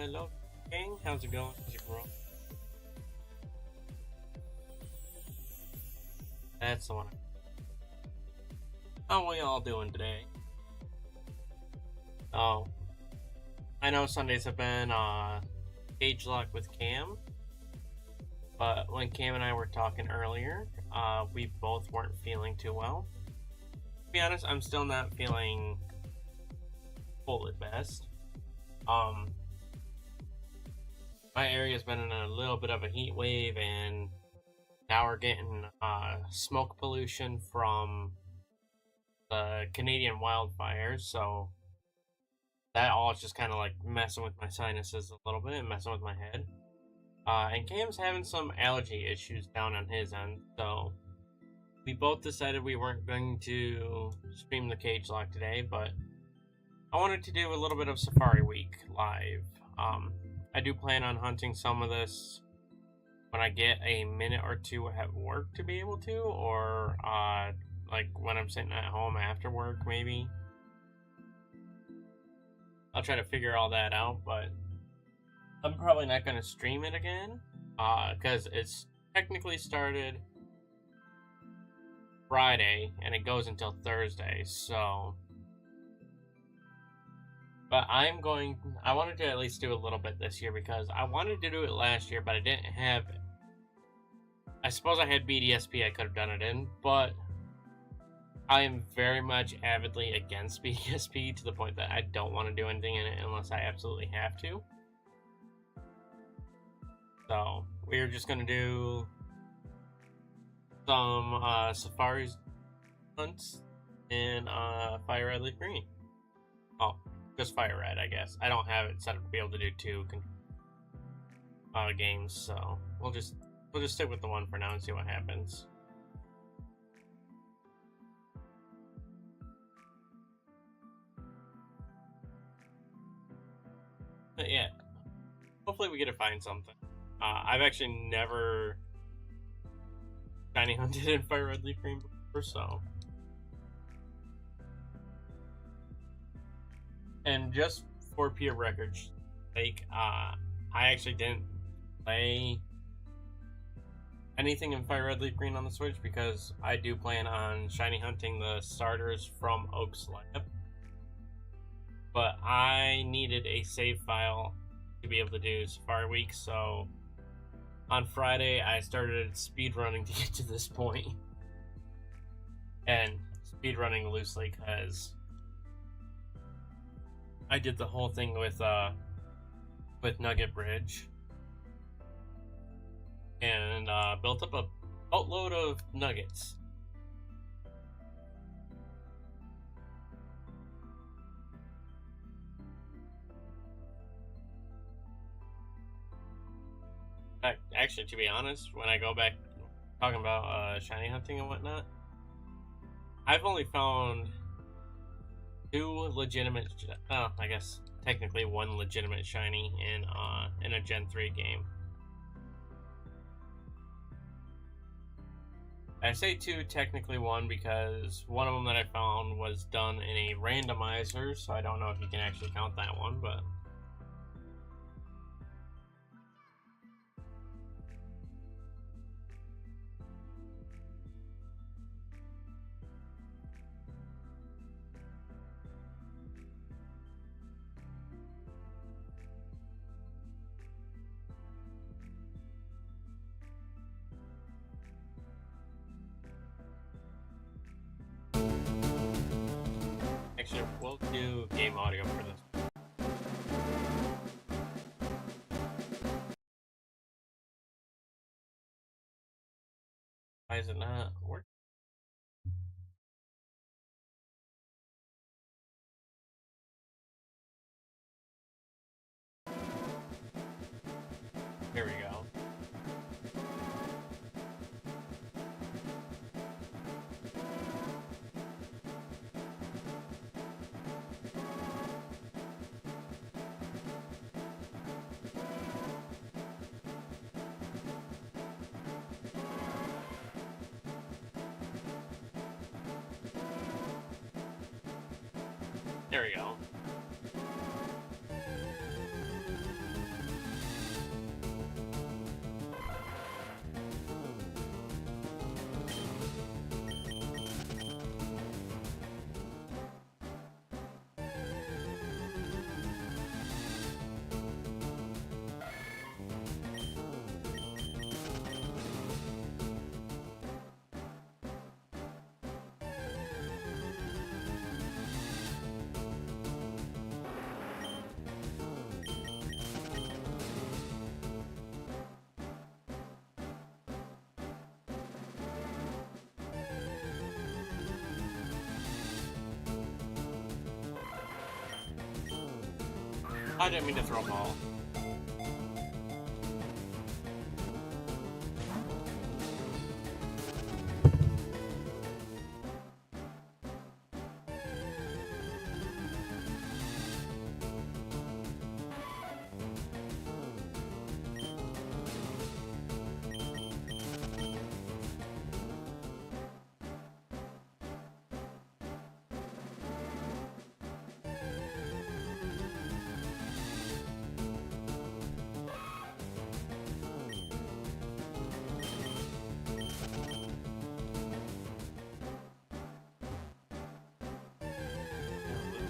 Hello, gang. How's it going? How's it going? That's the one. How we all doing today? Oh, I know Sundays have been cage lock with Cam, but when Cam and I were talking earlier, we both weren't feeling too well. To be honest, I'm still not feeling full at best. My area's been in a little bit of a heat wave, and now we're getting smoke pollution from the Canadian wildfires, so that all is just kind of like messing with my sinuses a little bit and messing with my head. And Cam's having some allergy issues down on his end, so we both decided we weren't going to stream the cage lock today, but I wanted to do a little bit of Safari Week live. I do plan on hunting some of this when I get a minute or two at work to be able to, or like when I'm sitting at home after work, maybe. I'll try to figure all that out, but I'm probably not going to stream it again, because it's technically started Friday and it goes until Thursday, so. But I wanted to at least do a little bit this year because I wanted to do it last year, but I didn't have. I suppose I had BDSP I could have done it in, but I am very much avidly against BDSP to the point that I don't want to do anything in it unless I absolutely have to. So, we're just going to do some Safari hunts in Fire Red Leaf Green. Oh, just Fire Red, I guess. I don't have it set up to be able to do two games, so we'll just stick with the one for now and see what happens. But yeah, hopefully we get to find something. I've actually never shiny hunted in Fire Red Leaf Green before, so. And just for pure record's sake, I actually didn't play anything in Fire Red Leaf Green on the Switch because I do plan on shiny hunting the starters from Oak's Lab. But I needed a save file to be able to do Safari Week, so on Friday I started speedrunning to get to this point. And speedrunning loosely because I did the whole thing with Nugget Bridge and built up a boatload of nuggets. Actually, to be honest, when I go back talking about shiny hunting and whatnot, I've only found two legitimate, I guess technically one legitimate shiny in a Gen 3 game. I say two, technically one, because one of them that I found was done in a randomizer, so I don't know if you can actually count that one, but. Actually, we'll do game audio for this. Why is it not working? Here we go. There we go. I didn't mean to throw a ball.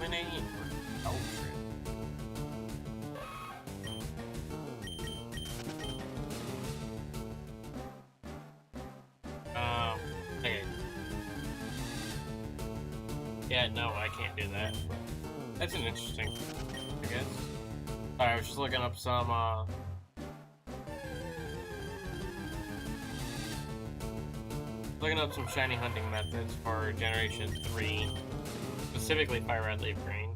Illuminate or Ultra? Okay. Yeah, no, I can't do that. That's an interesting, I guess. Sorry, I was just looking up some, shiny hunting methods for Generation 3, specifically Fire Red Leaf Green.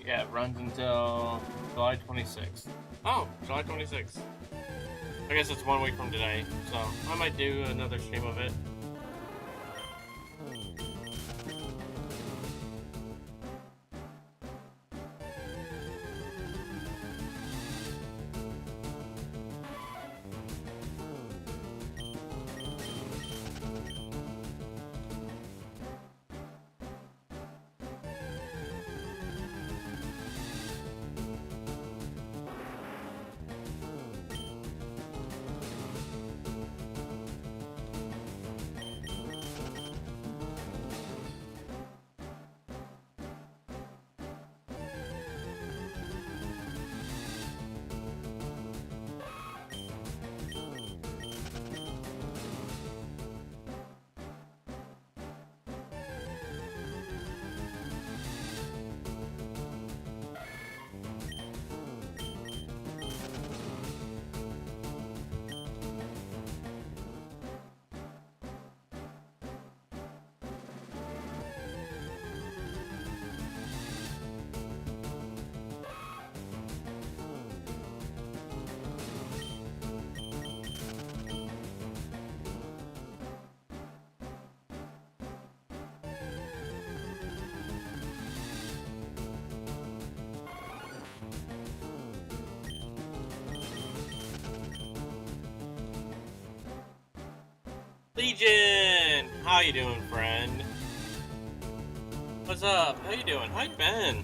Yeah, it runs until July 26th. Oh, July 26th. I guess it's 1 week from today, so I might do another stream of it. Legion! How you doing, friend? What's up? How you doing? How you been?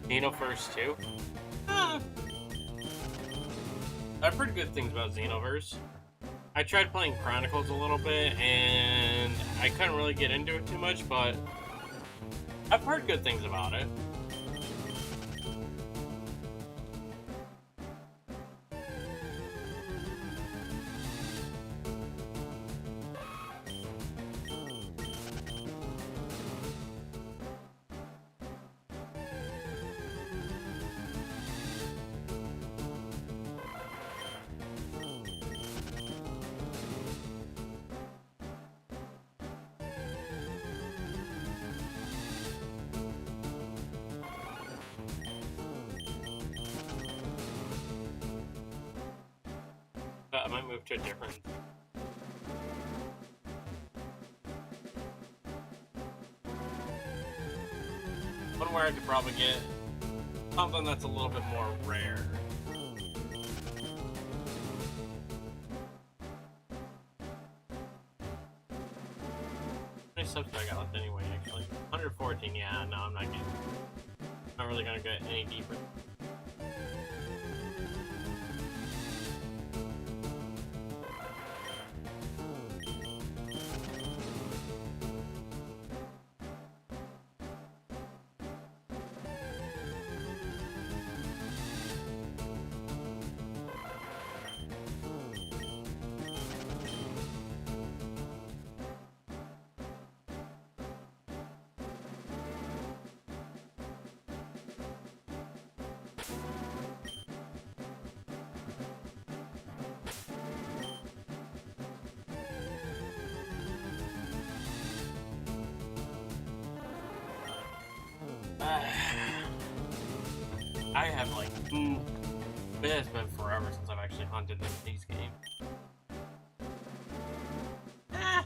Xenoverse 2? I've heard good things about Xenoverse. I tried playing Chronicles a little bit, and I couldn't really get into it too much, but I've heard good things about it. But I might move to a different... one where I could probably get something that's a little bit more rare. How many subs do I got left anyway, actually? 114, yeah, no, I'm not getting... not really gonna get any deeper. I have like, it has been forever since I've actually hunted these games. Ah!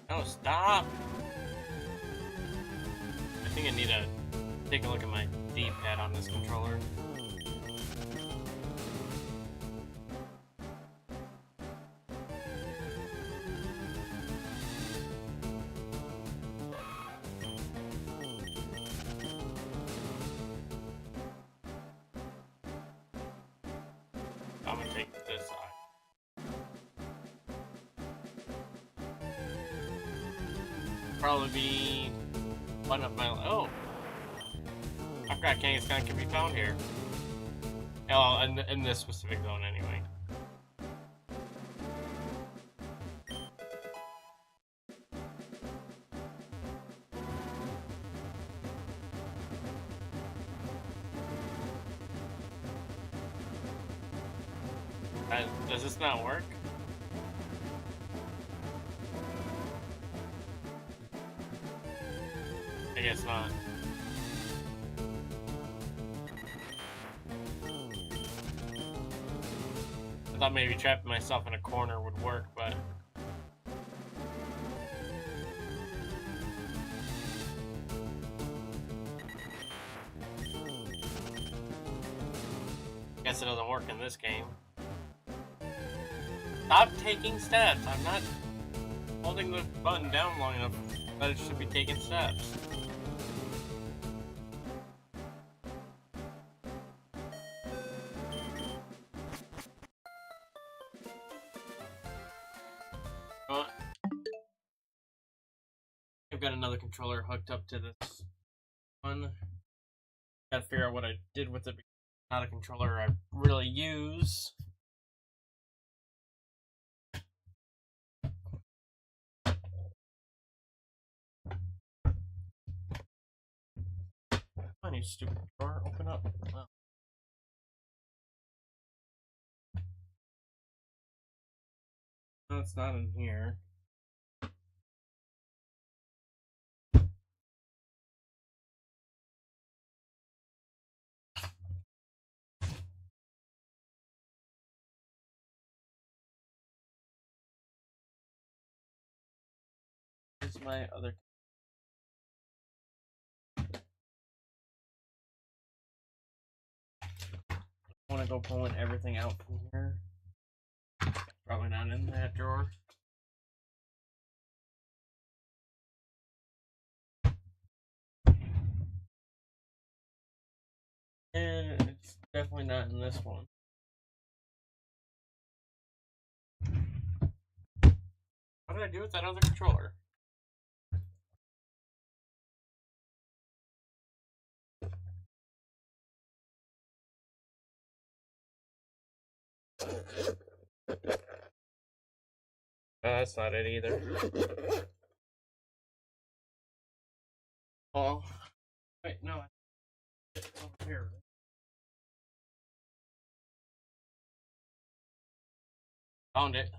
No, stop! I think I need to take a look at my D-pad on this controller. I'm gonna take this side. Probably be one of my... oh! I forgot Kangaskhan can be found here. Oh, in this specific zone anyway. Does this not work? I guess not. I thought maybe trapping myself in a corner would work, but... guess it doesn't work in this game. Stop taking steps! I'm not holding the button down long enough, but it should be taking steps. I've got another controller hooked up to this one. Gotta figure out what I did with it. Not a controller I really use. Come on, you stupid door, open up. Wow. it's not in here. Here's my other. I want to go pulling everything out from here. Probably not in that drawer. And it's definitely not in this one. What did I do with that other controller? That's not it either. Oh, wait, no. It's over here. Found it.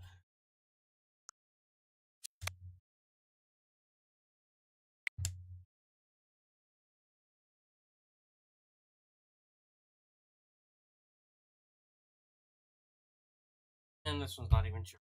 And this one's not even sure.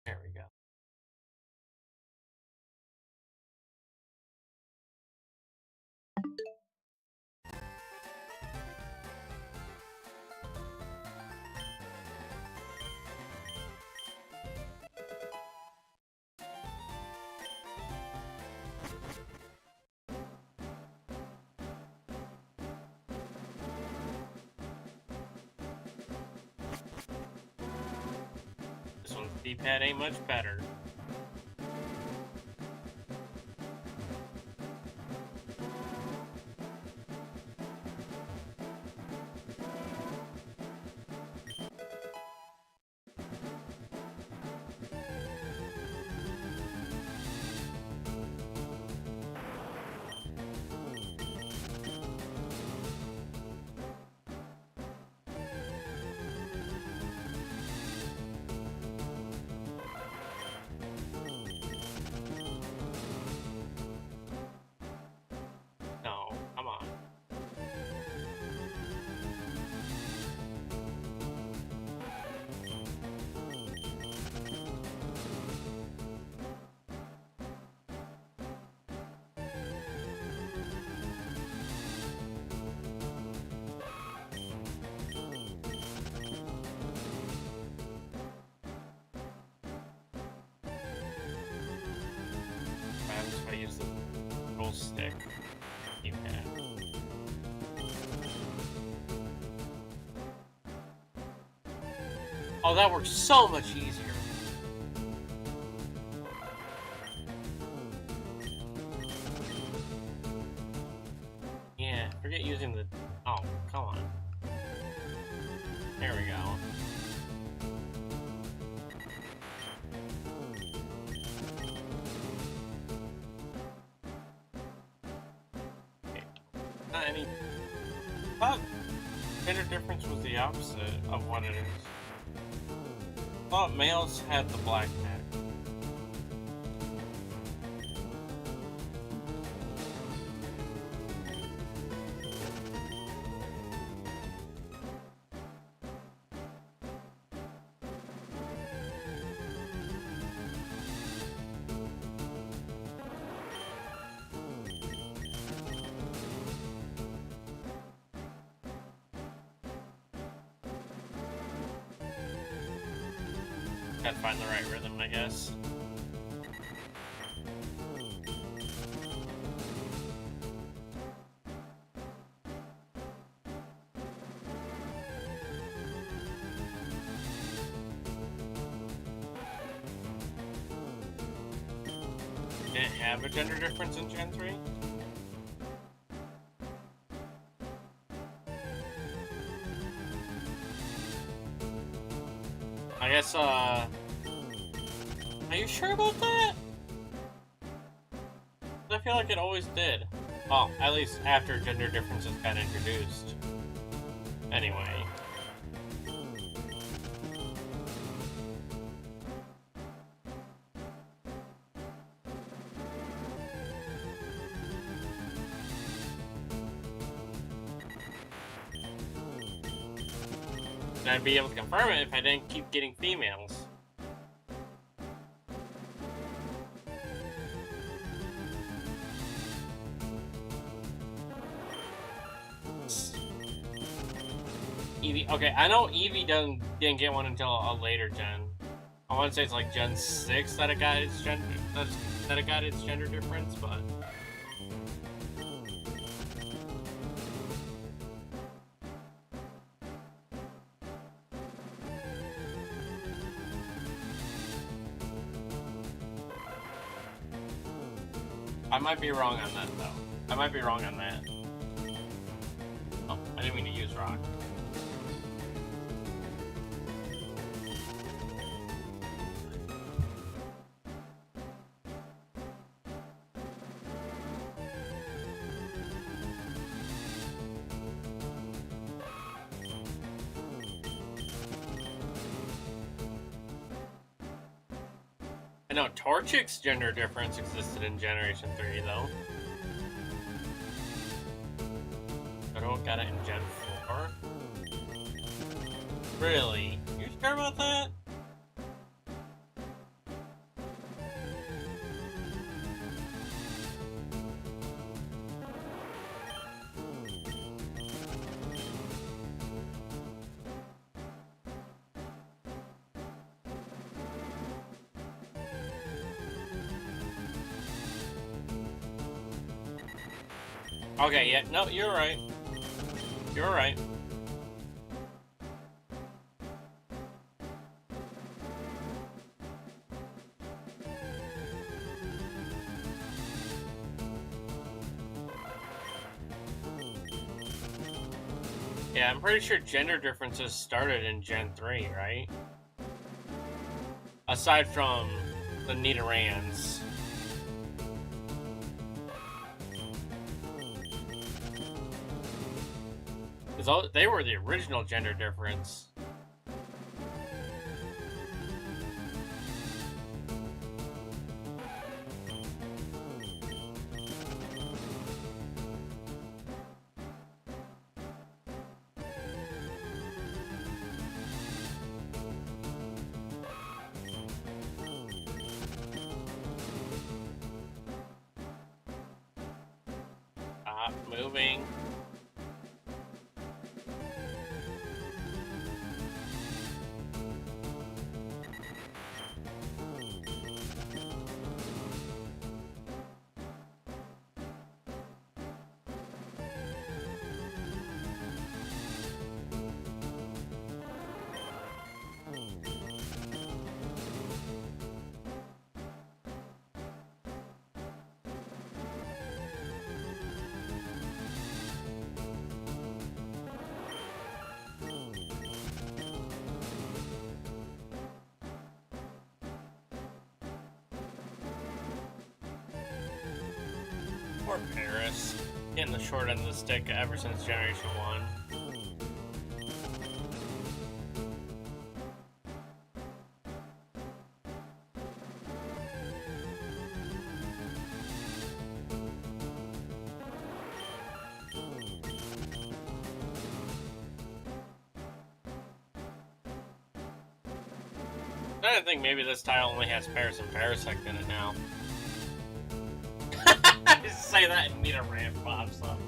There we go. This one's D-pad ain't much better. No, come on. I'm just gonna use the control stick. D-pad. Oh, that works so much easier. Yeah, forget using the... Oh, come on. There we go. Okay. Not any... But gender difference was the opposite of what it is. I thought males had the black tag. Gotta find the right rhythm, I guess. didn't have a gender difference in Gen 3? I guess, are you sure about that? I feel like it always did. Well, at least after gender differences got introduced. Anyway. And I'd be able to confirm it if I didn't keep getting females. Eevee, okay, I know Eevee didn't get one until a later gen. I want to say it's like Gen 6 that it got its gender difference, but I might be wrong on that though. I might be wrong on that. Oh, I didn't mean to use rock. I know Torchic's gender difference existed in Generation 3, though. I don't got it in Gen 4. Really? You sure about that? Okay, yeah, no, you're right. You're right. Yeah, I'm pretty sure gender differences started in Gen 3, right? Aside from the Nidorans. Because they were the original gender difference. Stop moving. Poor Paris. Getting the short end of the stick ever since Generation 1. I think maybe this tile only has Paris and Parasect in it now. Just say that and Nita Rand pops up.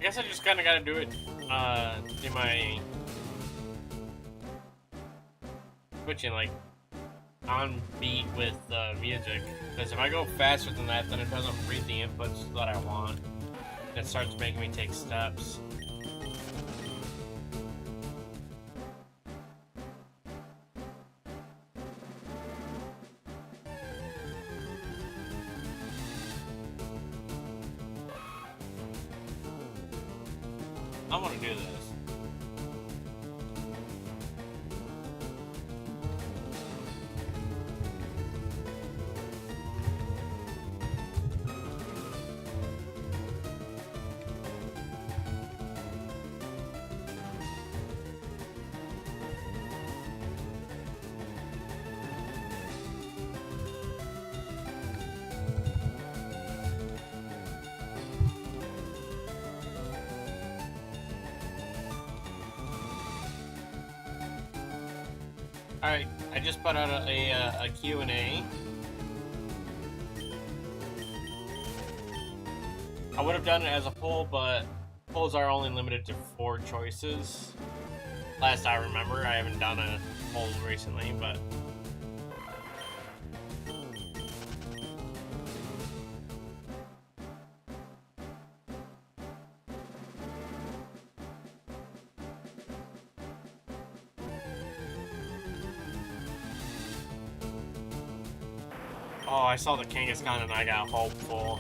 I guess I just kind of gotta do it, do my switching, like, on beat with music. Because if I go faster than that, then it doesn't read the inputs that I want. It starts making me take steps. I want to do this. Alright, I just put out a Q&A. I would have done it as a poll, but polls are only limited to 4 choices. Last I remember, I haven't done a poll recently, but... Oh, I saw the Kangaskhan and I got hopeful.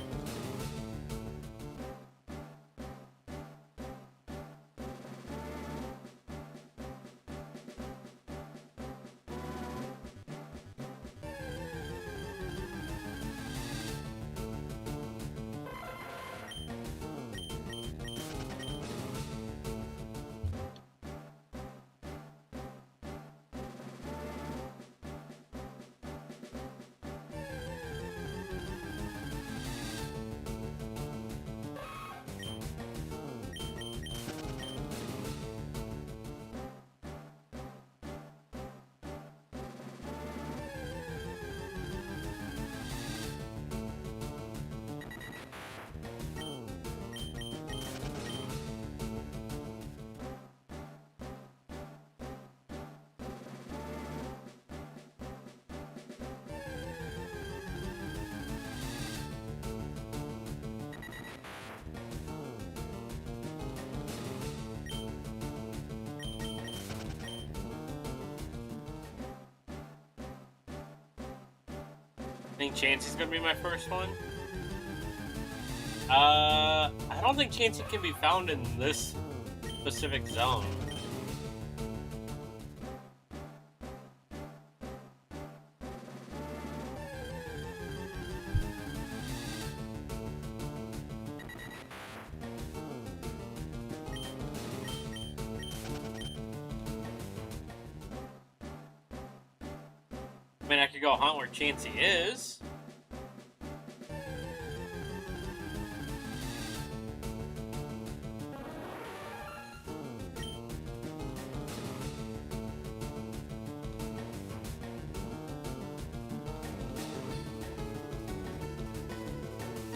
I think Chansey's gonna be my first one. I don't think Chansey can be found in this specific zone. I mean, I could go hunt where Chansey is.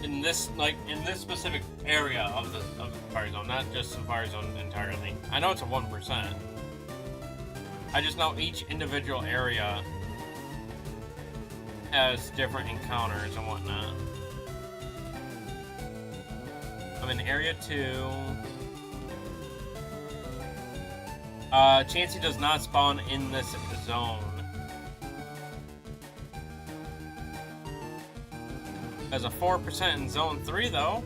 In this specific area of the Safari Zone, not just Safari Zone entirely. I know it's a 1%. I just know each individual area has different encounters and whatnot. I'm in Area 2. Chansey does not spawn in this zone. There's a 4% in Zone 3, though.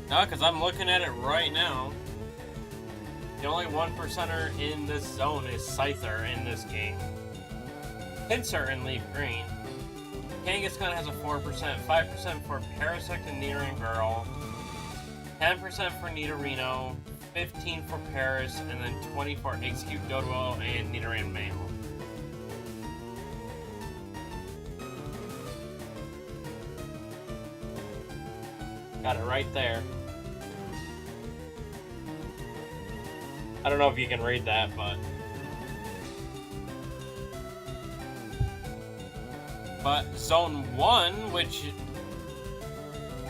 No, because I'm looking at it right now. The only 1%er in this zone is Scyther in this game. Pinsir in Leaf Green. Kangaskhan has a 4%, 5% for Parasect and Nidoran Girl, 10% for Nidorino, 15 for Paris, and then 20 for Execute Doduo and Nidoran Male. Got it right there. I don't know if you can read that, but... But Zone 1, which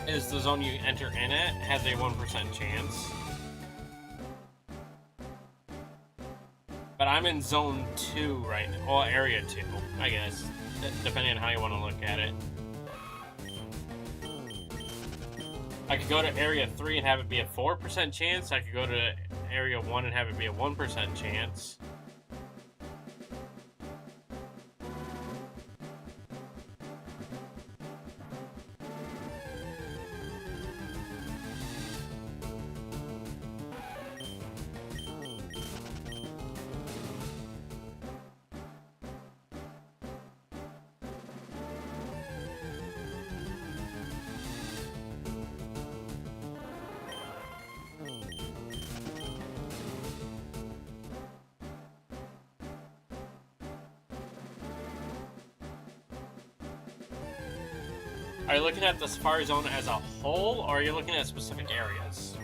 is the zone you enter in it, has a 1% chance. But I'm in Zone 2 right now. Well, Area 2, I guess. Depending on how you want to look at it. I could go to Area 3 and have it be a 4% chance. I could go to Area 1 and have it be a 1% chance. Are you looking at the Safari Zone as a whole, or are you looking at specific areas?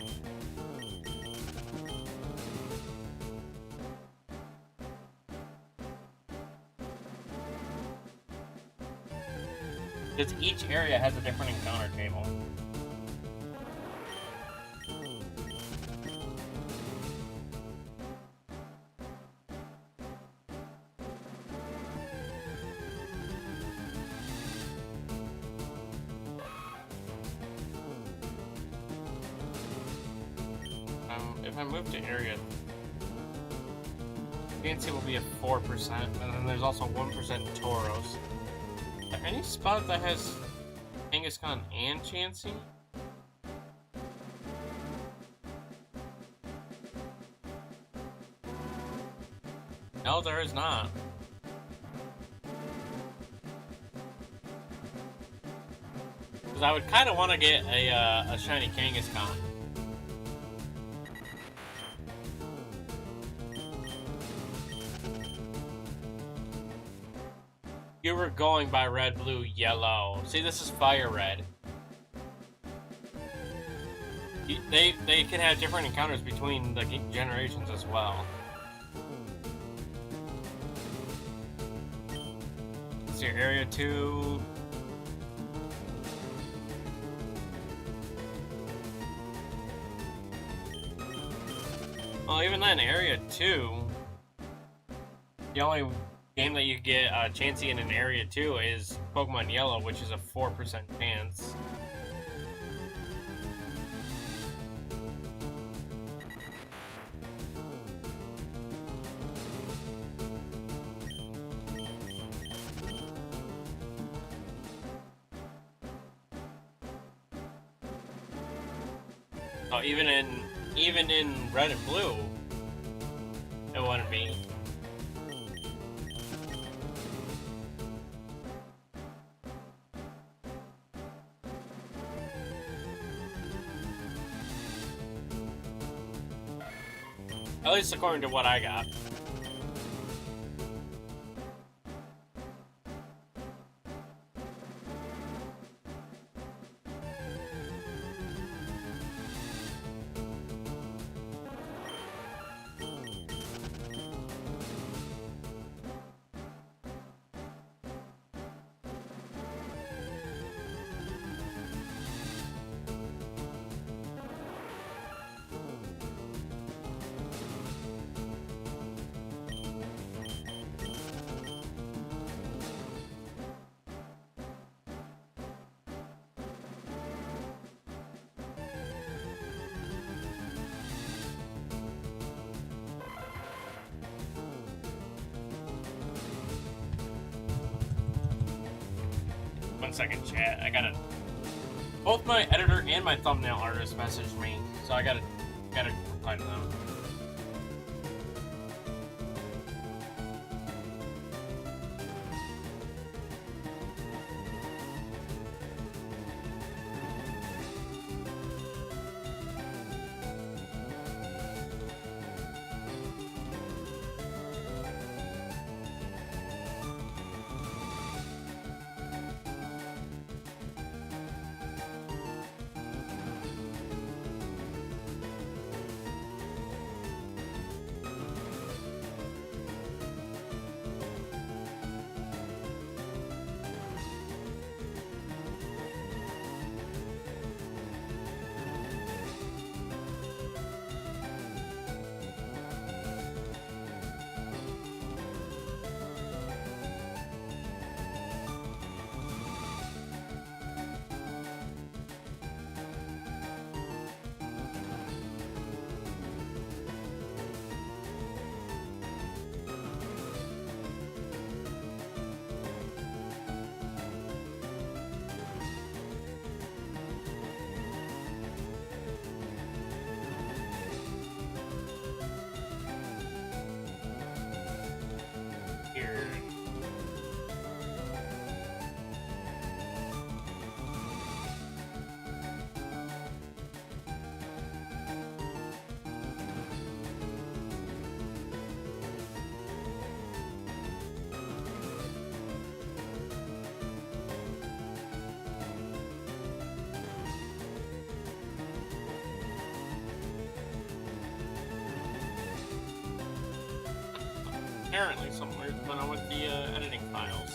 Because each area has a different encounter table. If I move to area, Fancy will be at 4%, and then there's also 1% Tauros. Is there any spot that has Kangaskhan and Chansey? No, there is not. Because I would kind of want to get a shiny Kangaskhan. You were going by red, blue, yellow. See, this is fire red. They can have different encounters between the generations as well. Let's see, area 2. Well, even then, area 2, the only game that you get Chansey in an area 2 is Pokemon Yellow, which is a 4% chance. Oh, even in red and blue, it wouldn't be. At least according to what I got. One second, chat. I gotta. Both my editor and my thumbnail artist messaged me, so I gotta reply to them. Apparently, somewhere's going on with the editing files.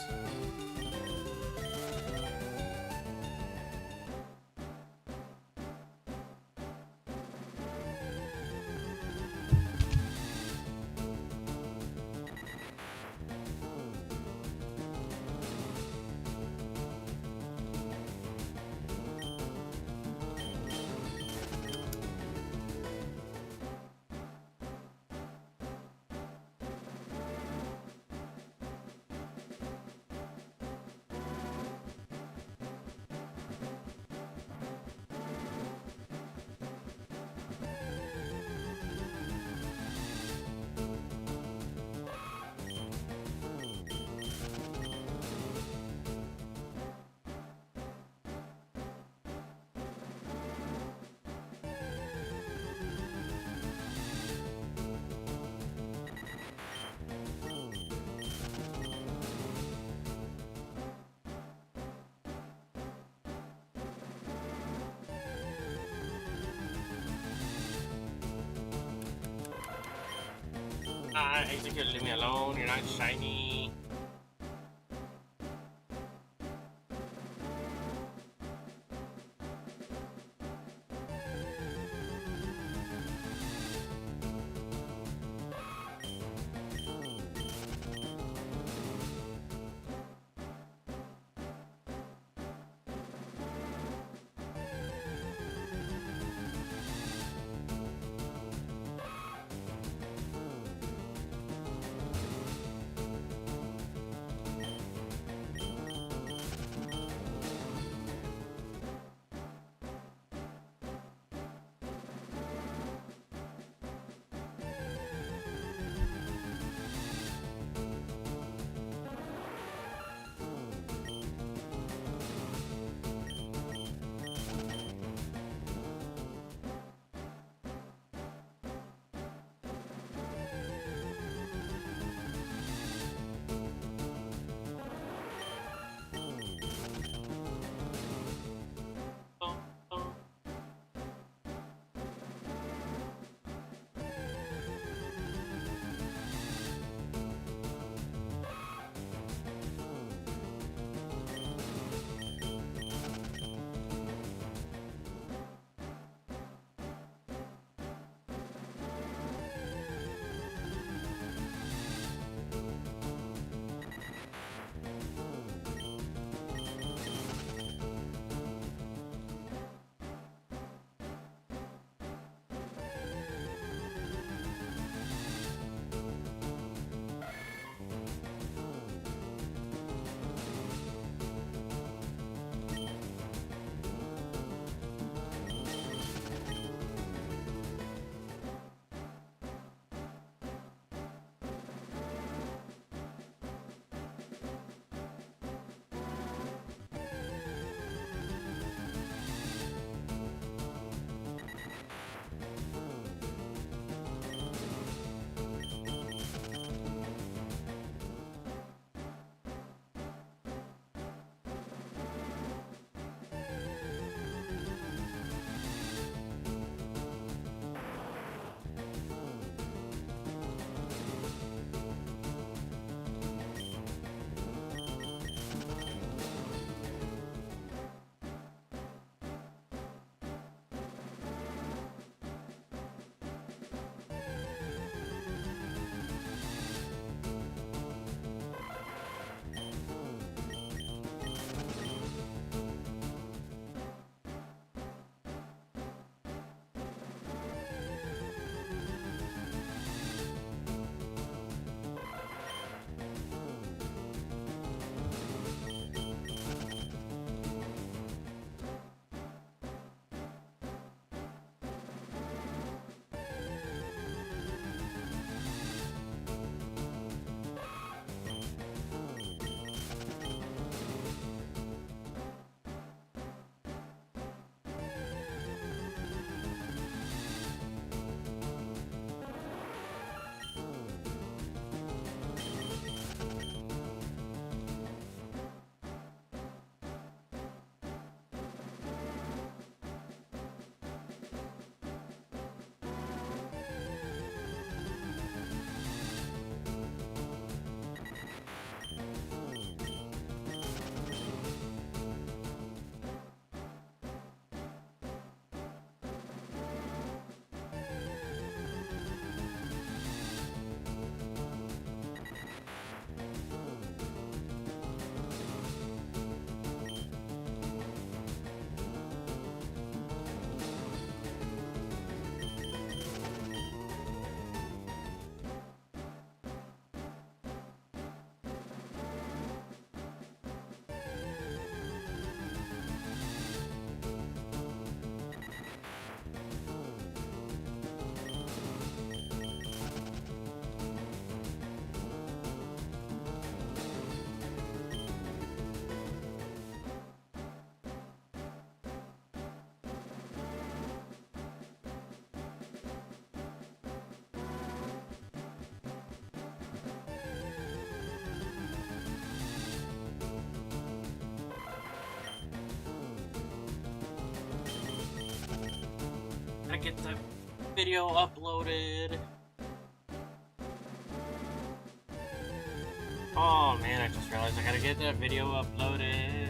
Execute, leave me alone. You're not shiny. gotta get the video uploaded. Oh man, I just realized I gotta get that video uploaded.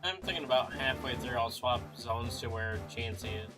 I'm thinking about halfway through I'll swap zones to where Chansey is.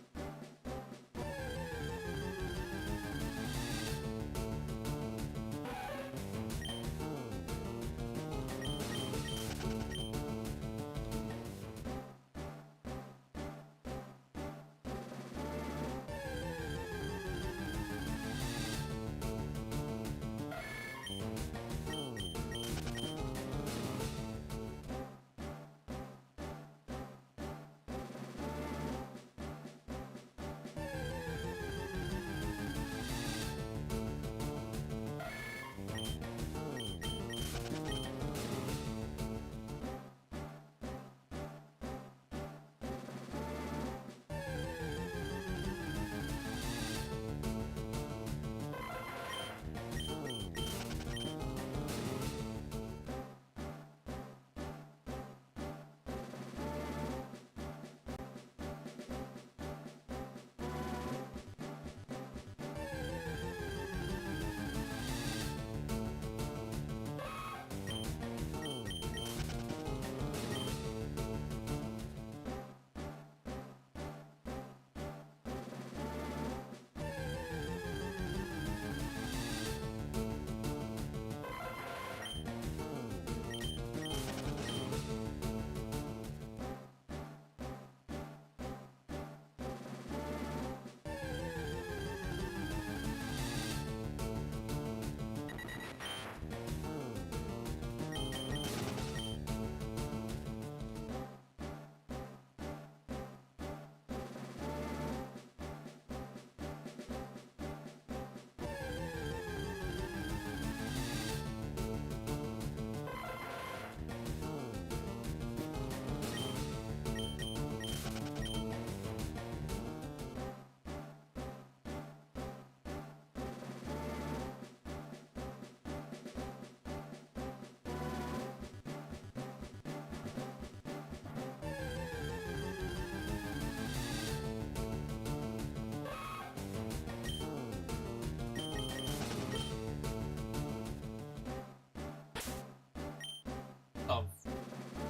Of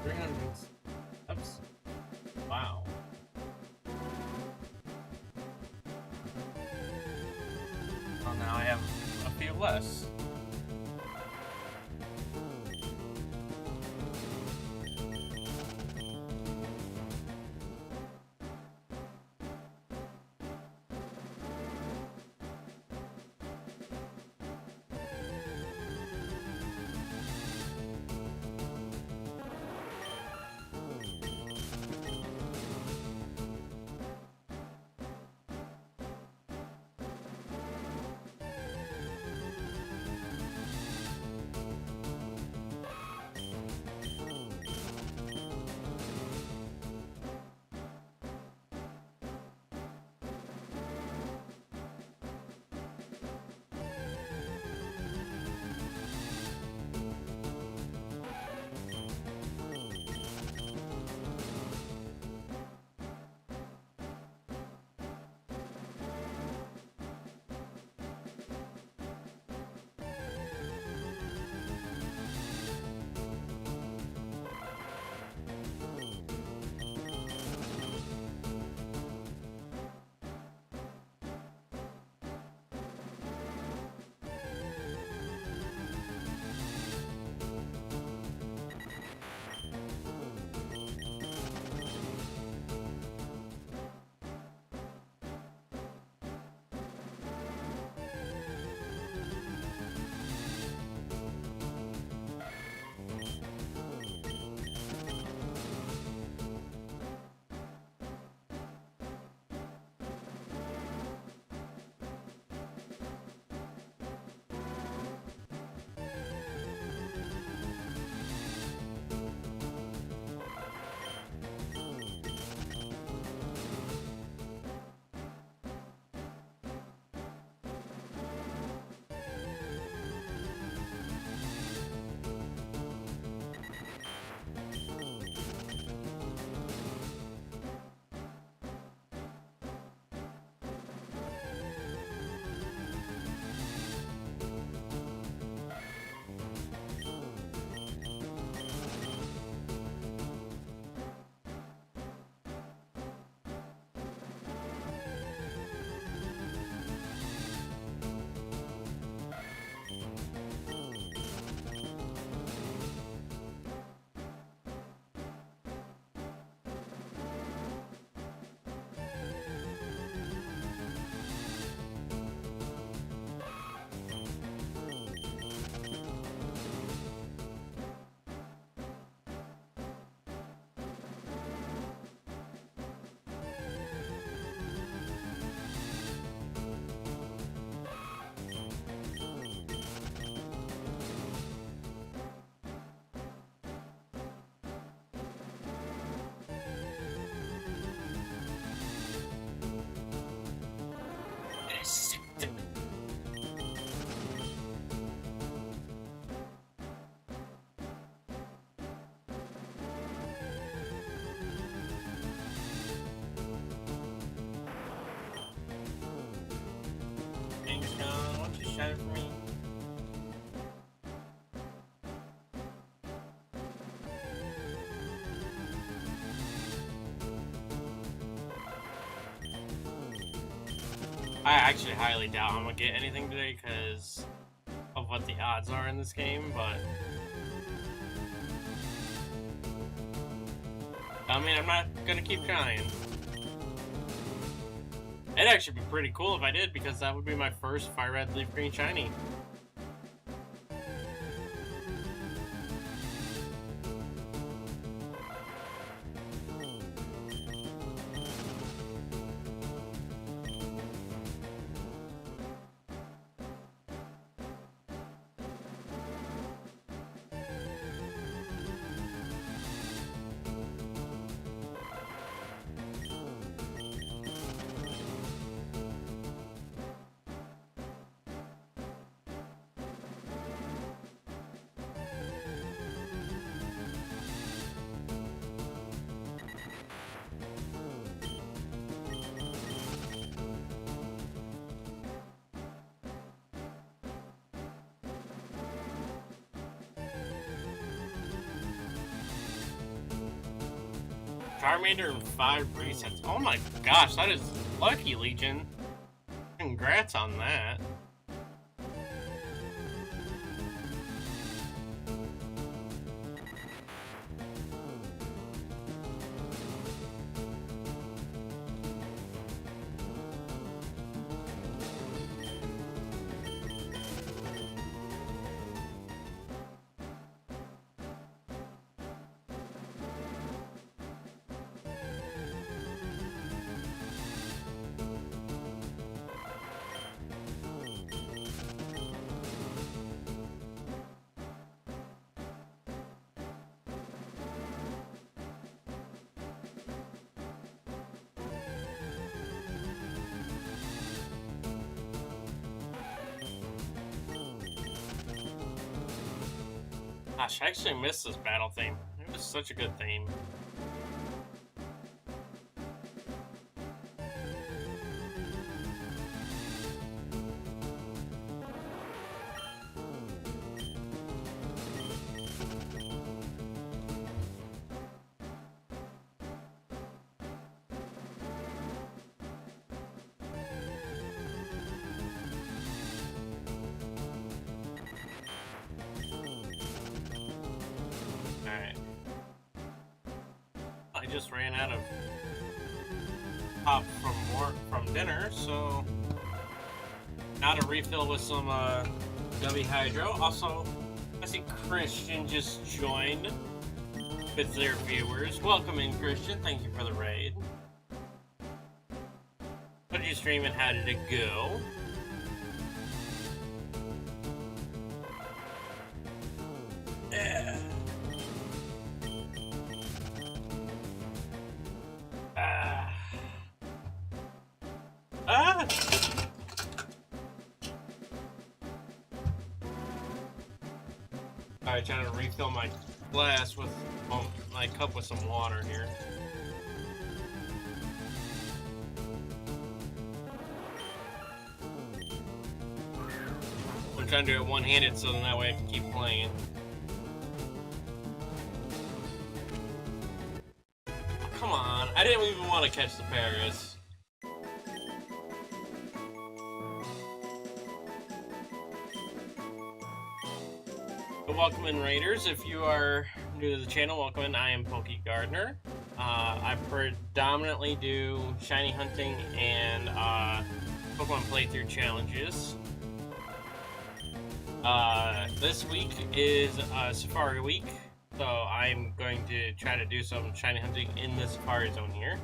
300 steps. Wow. Well, now I have a few less. kind of for me. I actually highly doubt I'm gonna get anything today because of what the odds are in this game, but I mean, I'm not gonna keep trying. It'd actually be pretty cool if I did, because that would be my first Fire Red Leaf Green Shiny. Charmander and 5 resets. Oh my gosh, that is lucky, Legion. Congrats on that. Gosh, I actually missed this battle theme. It was such a good theme. Alright. I just ran out of pop from dinner, so now to refill with some W Hydro. Also, I see Christian just joined with their viewers. Welcome in, Christian. Thank you for the raid. What did you stream and how did it go? Alright, trying to refill my glass with my cup with some water here. I'm trying to do it one-handed so that way I can keep playing. Oh, come on, I didn't even want to catch the Paris. Welcome in, Raiders. If you are new to the channel, welcome in. I am Pokey Gardener. I predominantly do shiny hunting and Pokemon playthrough challenges. This week is Safari Week, so I'm going to try to do some shiny hunting in the Safari Zone here.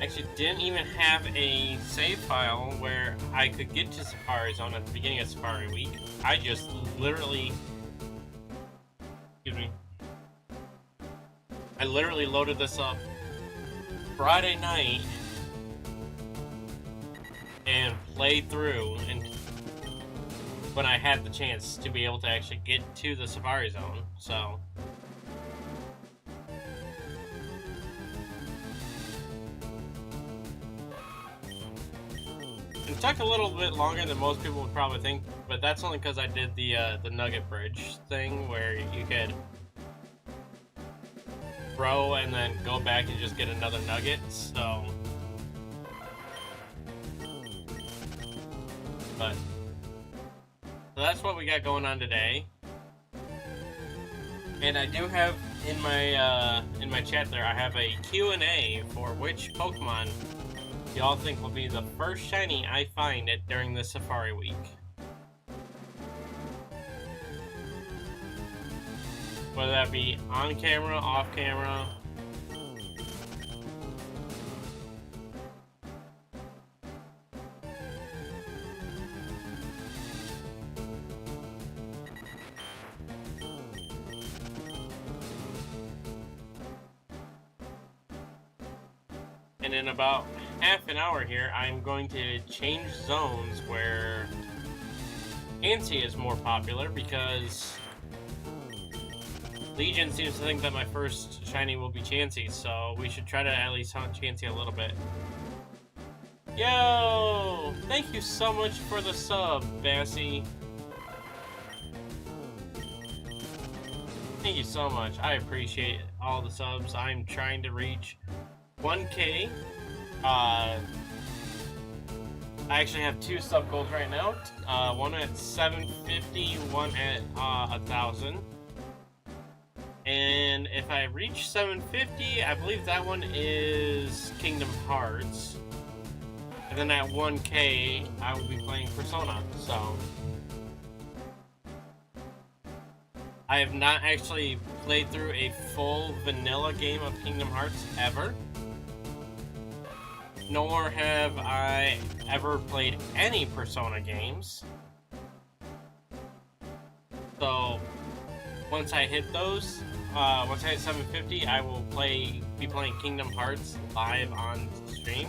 Actually, didn't even have a save file where I could get to Safari Zone at the beginning of Safari Week. I just literally... Excuse me. I literally loaded this up Friday night and played through, and when I had the chance to be able to actually get to the Safari Zone, so... It took a little bit longer than most people would probably think, but that's only because I did the nugget bridge thing where you could throw and then go back and just get another nugget. So, but so that's what we got going on today. And I do have in my chat there, I have a Q&A for which Pokemon y'all think will be the first shiny I find it during the Safari Week. Whether that be on camera, off camera. And in about half an hour here, I'm going to change zones where Chansey is more popular because Legion seems to think that my first shiny will be Chansey, so we should try to at least hunt Chansey a little bit. Yo! Thank you so much for the sub, Bassy. Thank you so much. I appreciate all the subs. I'm trying to reach 1K. I actually have 2 sub goals right now. One at 750, one at 1,000. And if I reach 750, I believe that one is Kingdom Hearts. And then at 1K, I will be playing Persona. So I have not actually played through a full vanilla game of Kingdom Hearts ever. Nor have I ever played any Persona games. So once I hit those, once I hit 750, I will be playing Kingdom Hearts live on stream.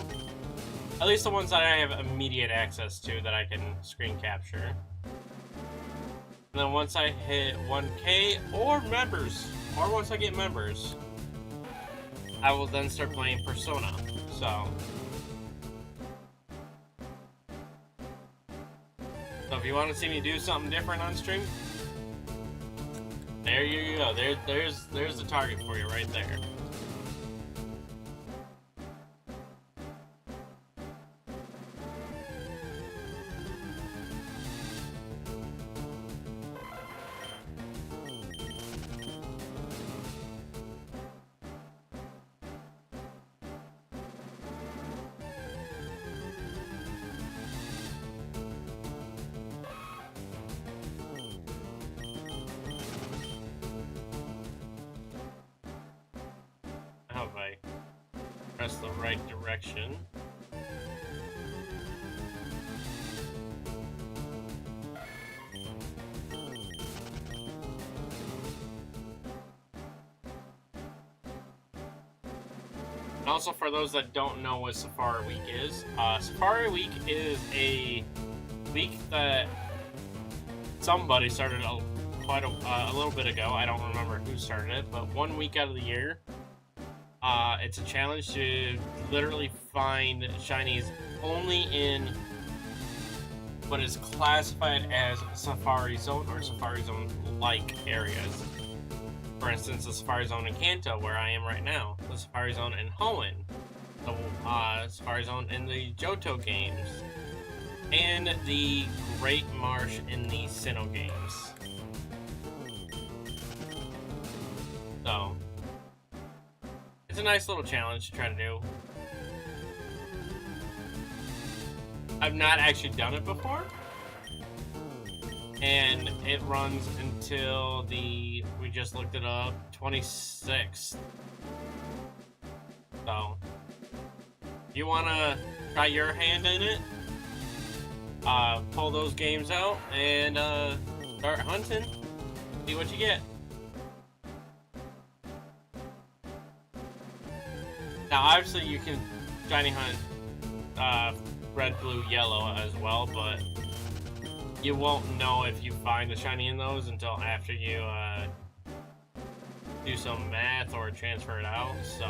At least the ones that I have immediate access to that I can screen capture. And then once I hit 1K or members, or once I get members, I will then start playing Persona. So if you want to see me do something different on stream, there you go. There's the target for you right there. How have I pressed the right direction? And also, for those that don't know what Safari Week is, Safari Week is a week that somebody started quite a little bit ago. I don't remember who started it, but 1 week out of the year, it's a challenge to literally find shinies only in what is classified as Safari Zone or Safari Zone-like areas. For instance, the Safari Zone in Kanto, where I am right now, the Safari Zone in Hoenn, the Safari Zone in the Johto games, and the Great Marsh in the Sinnoh games. So it's a nice little challenge to try to do. I've not actually done it before. And it runs until we just looked it up, 26th. So, if you want to try your hand in it, pull those games out and start hunting, see what you get. Now, obviously, you can shiny hunt red, blue, yellow as well, but you won't know if you find a shiny in those until after you do some math or transfer it out, so.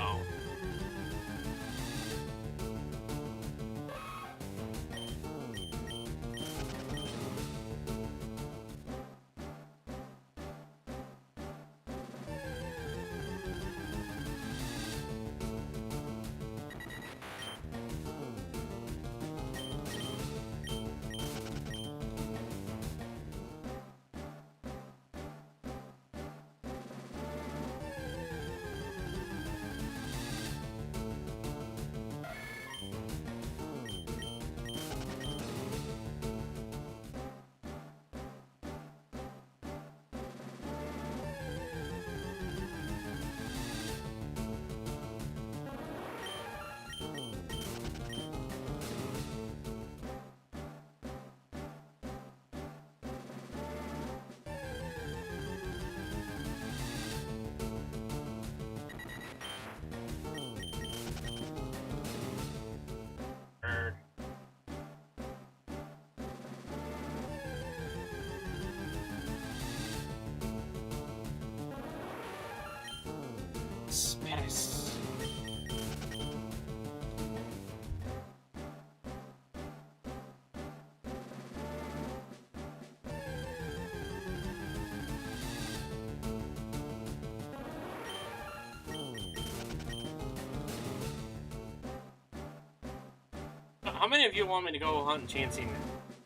how many of you want me to go hunt Chansey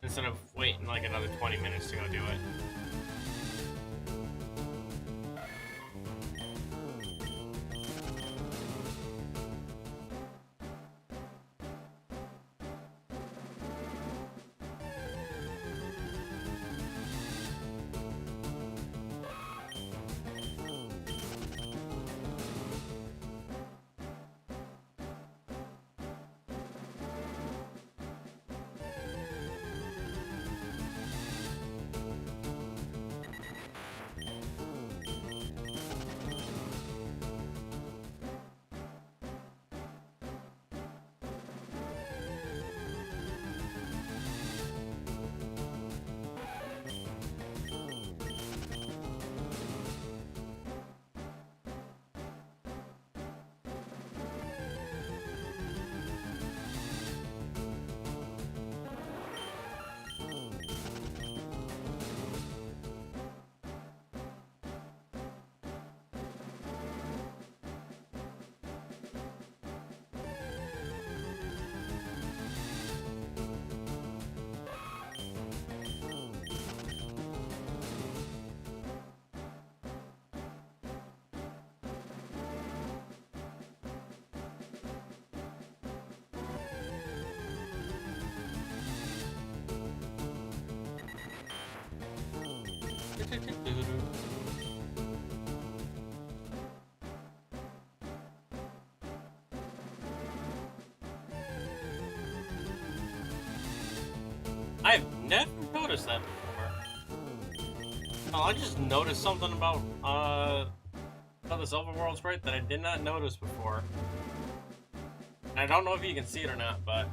instead of waiting like another 20 minutes to go do it? I've never noticed that before. Oh, I just noticed something about this overworld sprite that I did not notice before. And I don't know if you can see it or not, but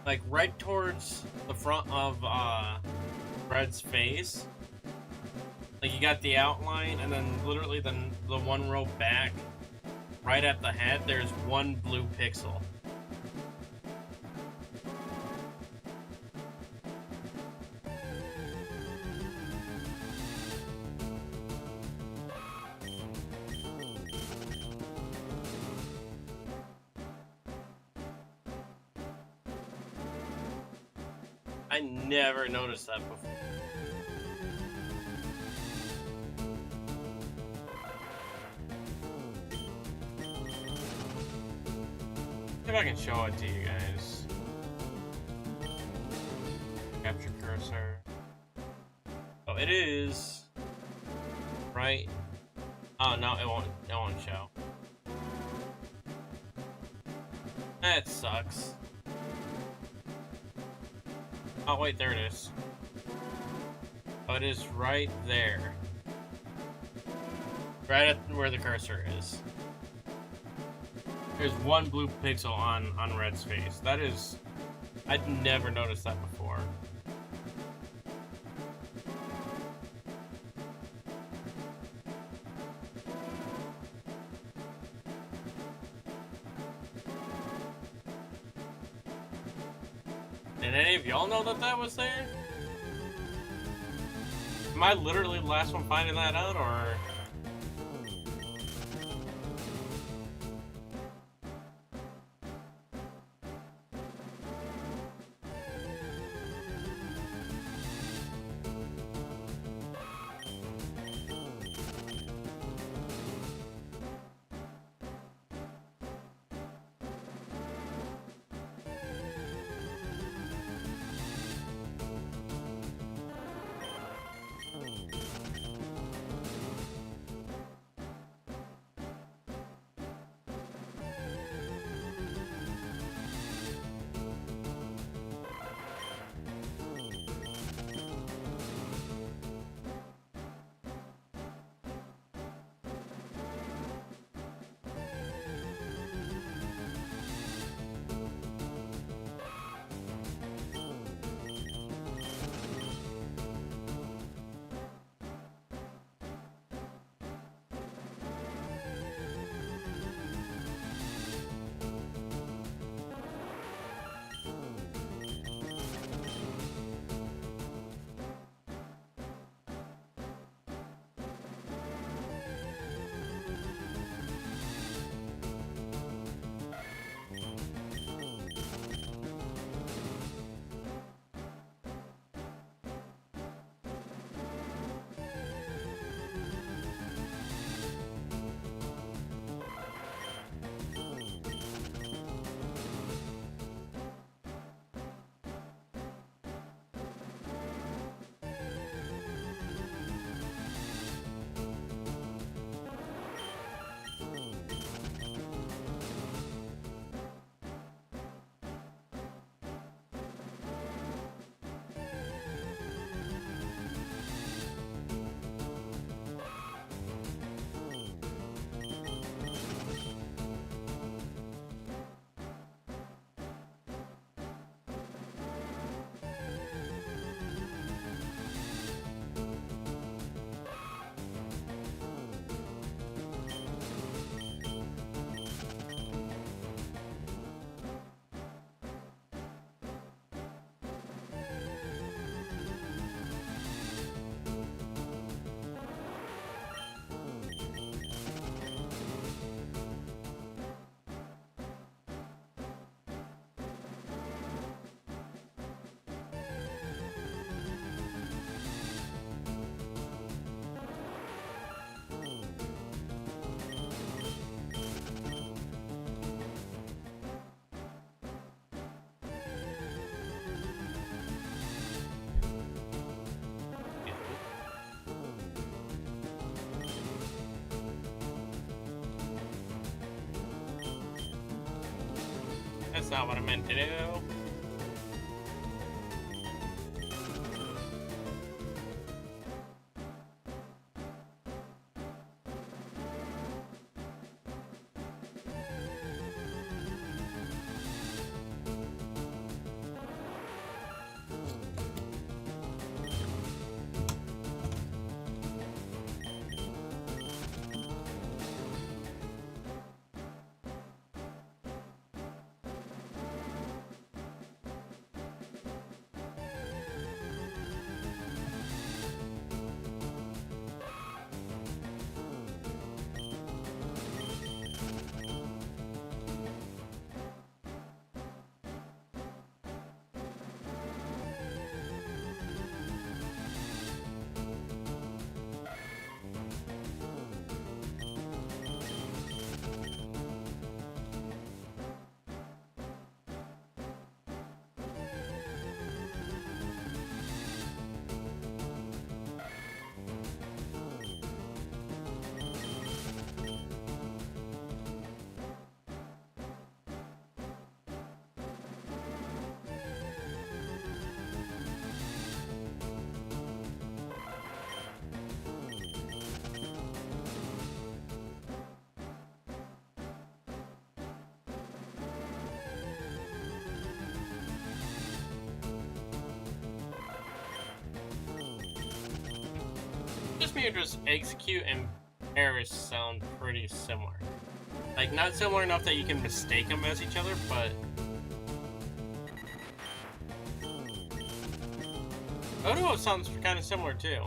like right towards the front of Red's face, like you got the outline, and then literally the one row back, right at the head, there's one blue pixel. I never noticed that before. See if I can show it to you guys. Capture cursor. Oh, it is right. Oh no, it won't show. That sucks. Oh wait, there it is. Oh, it is right there. Right at where the cursor is. There's one blue pixel on Red's face. That is... I'd never noticed that before. Did any of y'all know that that was there? Am I literally the last one finding that out, or...? That's not what I meant to do. Just me just execute and perish sound pretty similar. Like, not similar enough that you can mistake them as each other, but Odo sounds kind of similar too.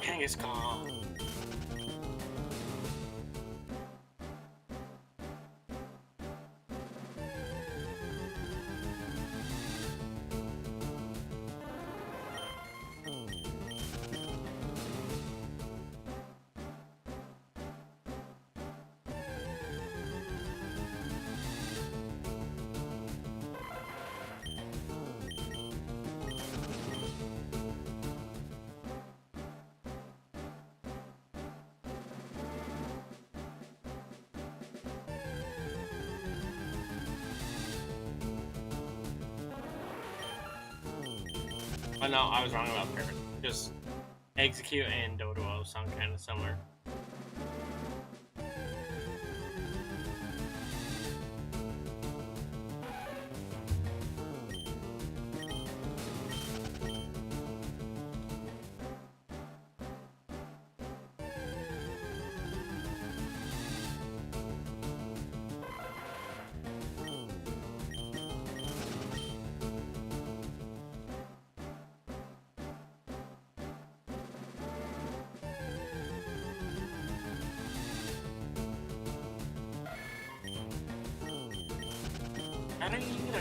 Kangaskhan. Oh no, I was wrong about Parrot. Just execute and Dodo sound kind of similar. How do you know?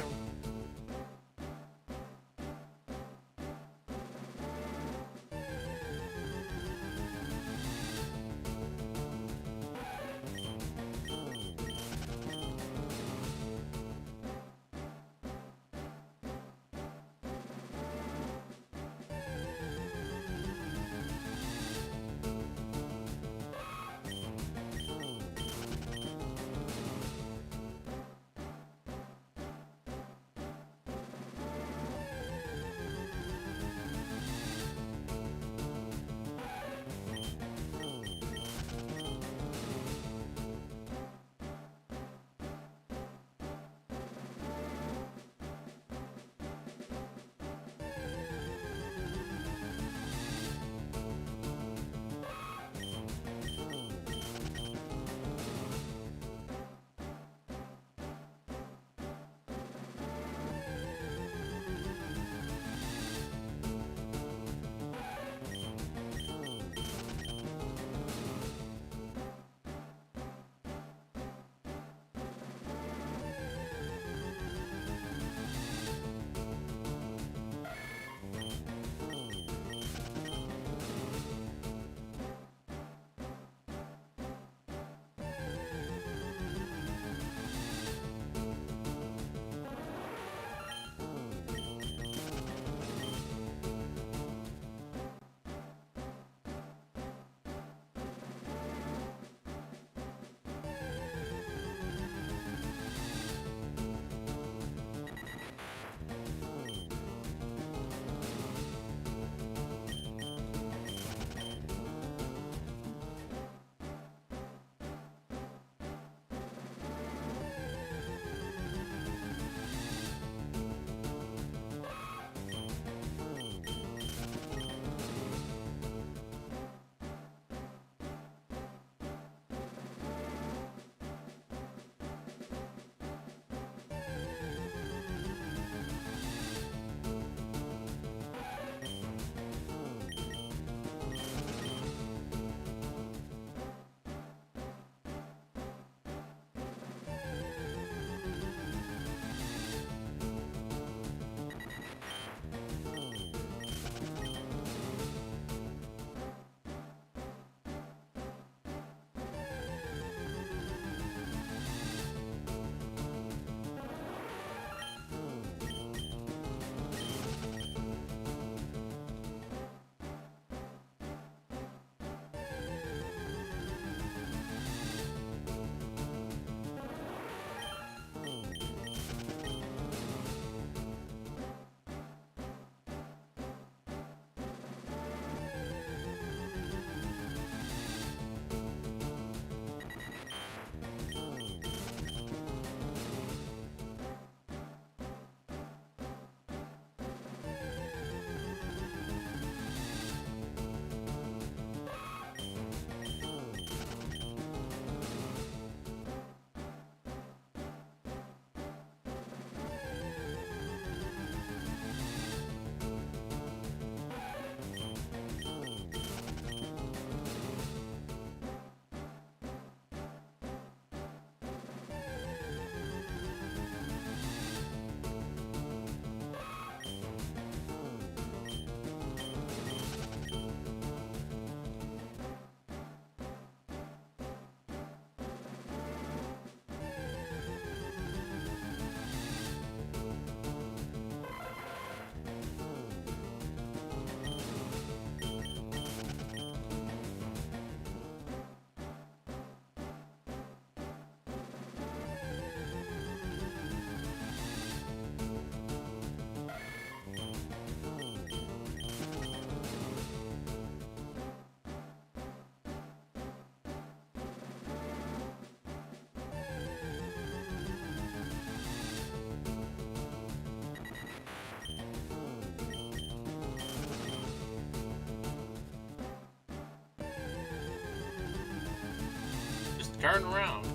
Turn around.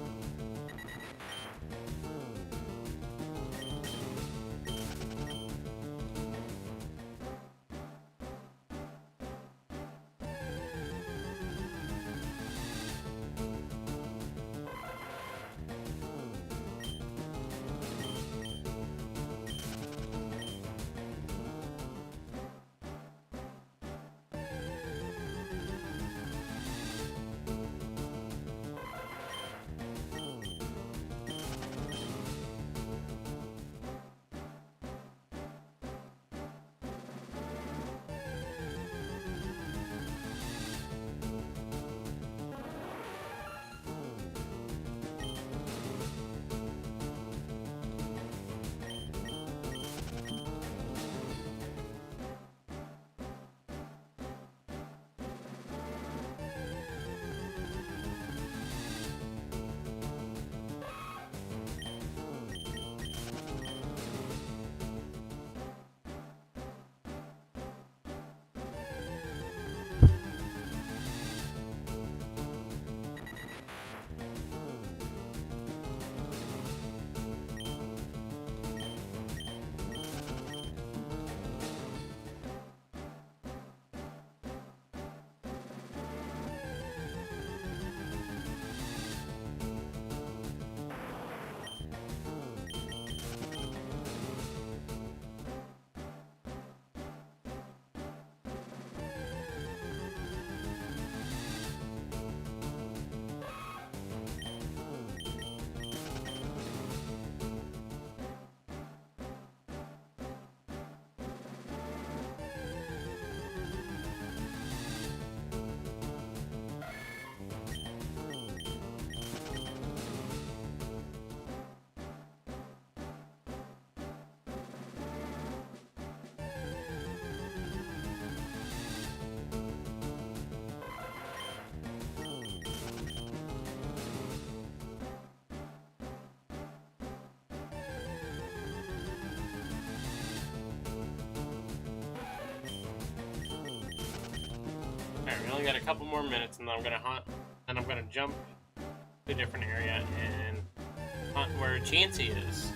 Alright, we only got a couple more minutes, and then I'm gonna hunt, and I'm gonna jump to a different area and hunt where Chansey is.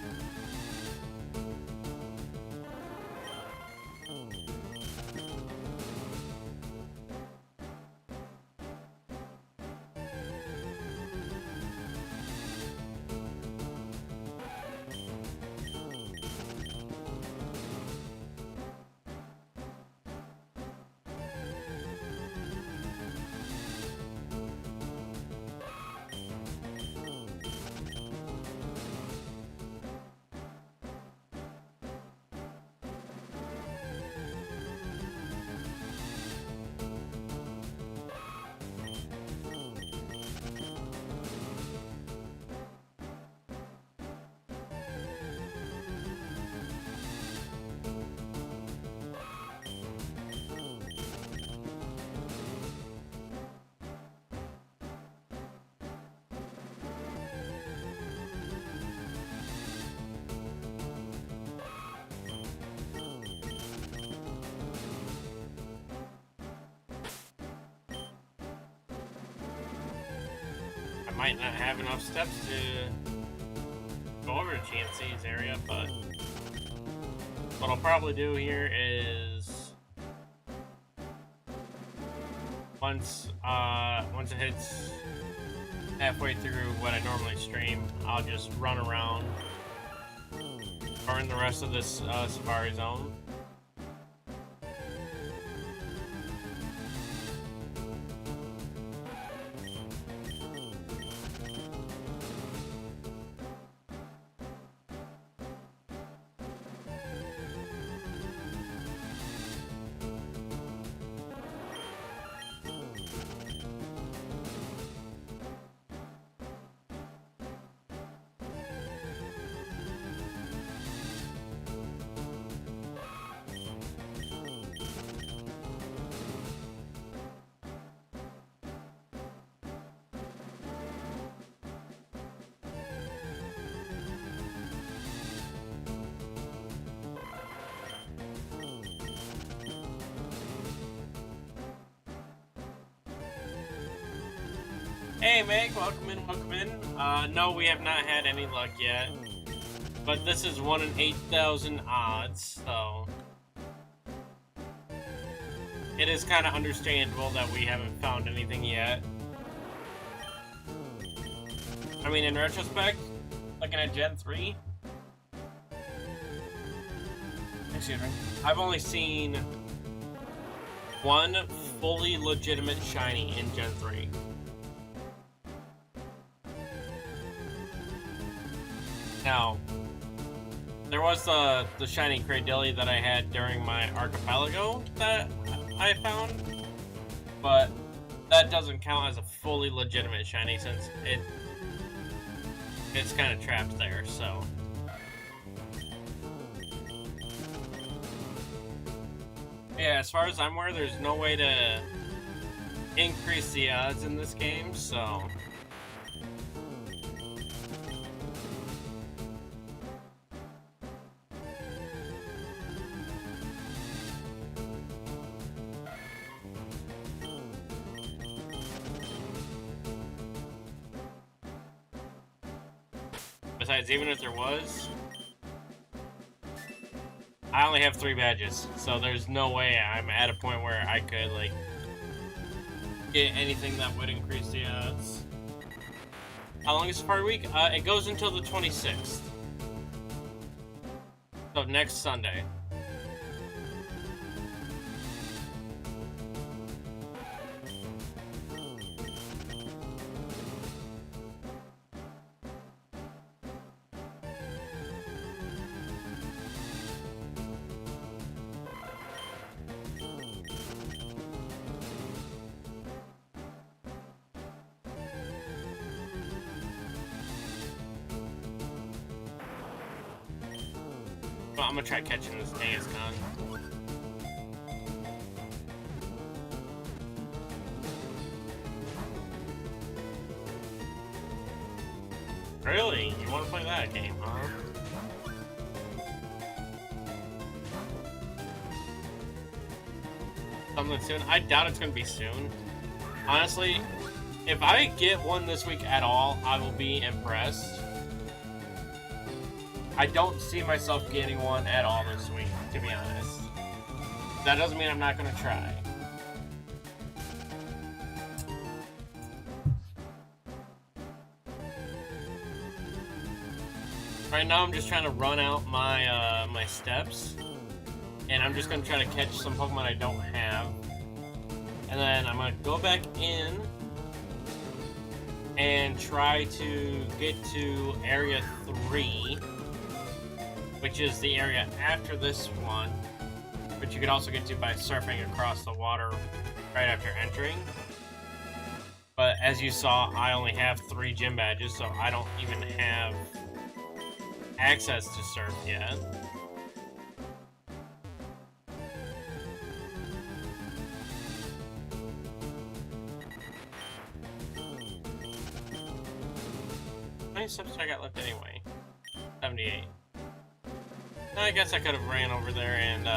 I might not have enough steps to go over to Chansey's area, but what I'll probably do here is once it hits halfway through what I normally stream, I'll just run around, burn the rest of this safari zone. Hey Meg, welcome in, welcome in. No, we have not had any luck yet. But this is 1 in 8,000 odds, so... It is kind of understandable that we haven't found anything yet. I mean, in retrospect, looking at Gen 3... Excuse me. I've only seen one fully legitimate shiny in Gen 3. Now, there was the shiny Cradilly that I had during my archipelago that I found, but that doesn't count as a fully legitimate shiny since it's kind of trapped there, so. Yeah, as far as I'm aware, there's no way to increase the odds in this game, so. Besides, even if there was, I only have 3 badges, so there's no way I'm at a point where I could, like, get anything that would increase the odds. How long is Safari Week? It goes until the 26th. So next Sunday. Well, I'm gonna try catching this Kangaskhan. Really? You wanna play that game, huh? Something soon? I doubt it's gonna be soon. Honestly, if I get one this week at all, I will be impressed. I don't see myself getting one at all this week, to be honest. That doesn't mean I'm not gonna try. Right now, I'm just trying to run out my my steps, and I'm just gonna try to catch some Pokemon I don't have, and then I'm gonna go back in and try to get to Area 3. Which is the area after this one, but you could also get to by surfing across the water right after entering. But as you saw, I only have 3 gym badges, so I don't even have access to surf yet. How many steps do I got left anyway? 78. I guess I could have ran over there and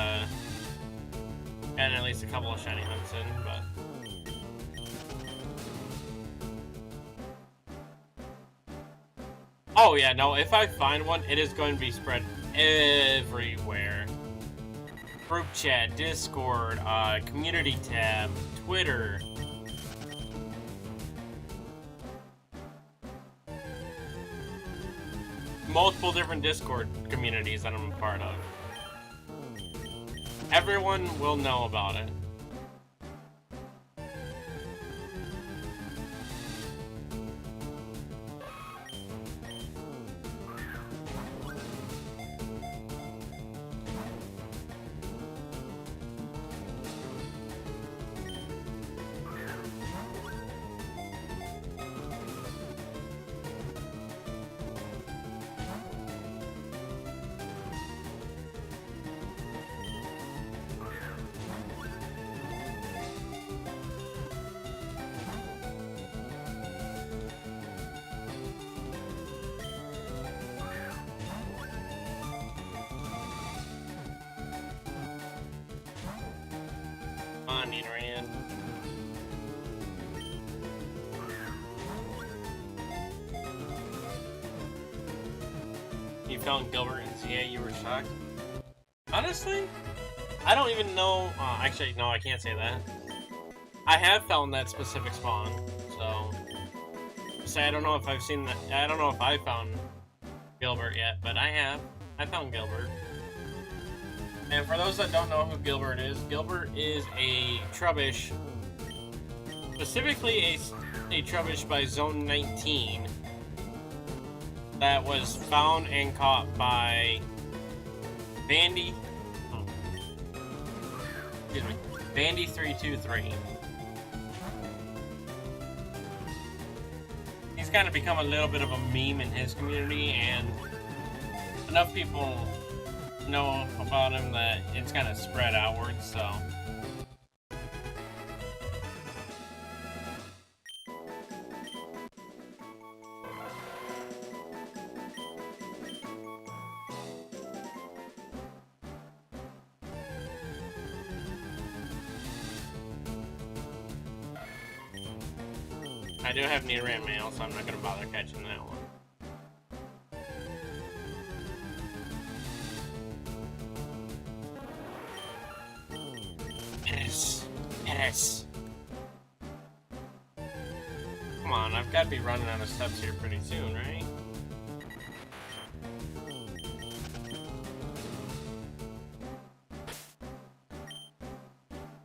at least a couple of shiny hunts in, but oh yeah, no, if I find one, it is going to be spread everywhere. Group chat, Discord, community tab, Twitter. Multiple different Discord communities that I'm a part of. Everyone will know about it. you found Gilbert and ZA, you were shocked? Honestly, I don't even know. Actually, no, I can't say that. I have found that specific spawn, so. Say, I don't know if I've seen that. I don't know if I found Gilbert yet, but I have. I found Gilbert. And for those that don't know who Gilbert is a Trubbish. Specifically a Trubbish by Zone 19 that was found and caught by Bandy. Oh, excuse me, Bandy323. He's kind of become a little bit of a meme in his community, and enough people know about him that it's kind of spread outwards. So. I do have Nidoran mail, so I'm not going to bother catching that one. Yes. Come on, I've got to be running out of steps here pretty soon, right?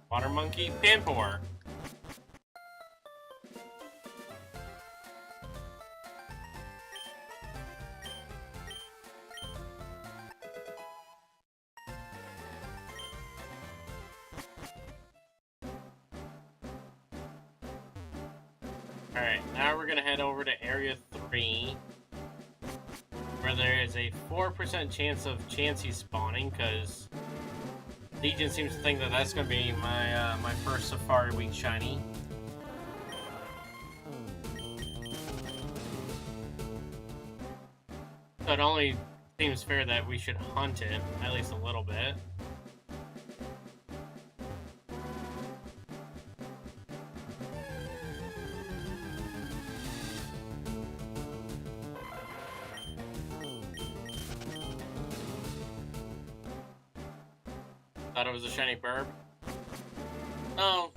Water Monkey, Panpour. Alright, now we're gonna head over to Area 3, where there is a 4% chance of Chansey spawning, because Legion seems to think that that's gonna be my my first Safari Week shiny. So it only seems fair that we should hunt it, at least a little bit. Thought it was a shiny burb. Oh,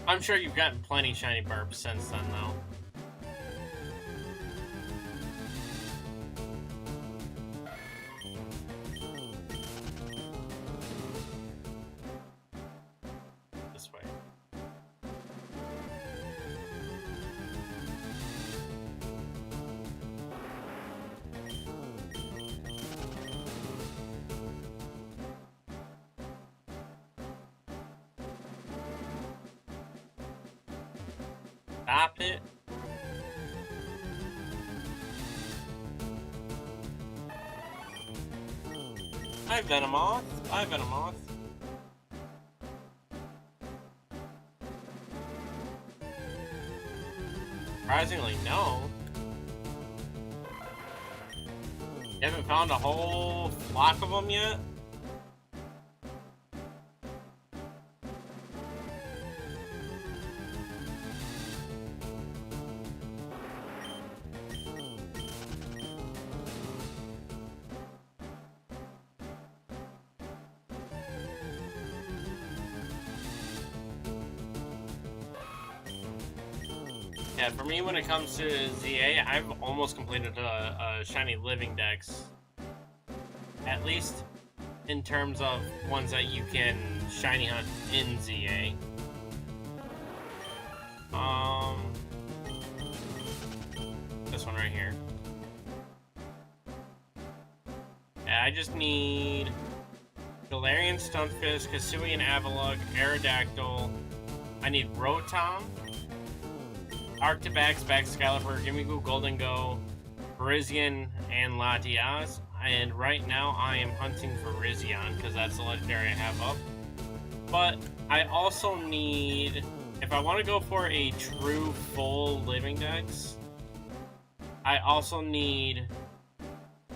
I'm sure you've gotten plenty shiny burbs since then, though. This way. Stop it. Hi, Venomoth. Hi, Venomoth. Surprisingly, no. You haven't found a whole flock of them yet? Yeah, for me, when it comes to ZA, I've almost completed a shiny living dex. At least in terms of ones that you can shiny hunt in ZA. This one right here. Yeah, I just need Galarian Stunfisk, Hisuian Avalugg, Aerodactyl. I need Rotom, Arctibax, Baxcalibur, Gimmighoul, Golden Go, Virizion, and Latias. And right now I am hunting for Virizion because that's the legendary I have up. But I also need, if I want to go for a true full living dex, I also need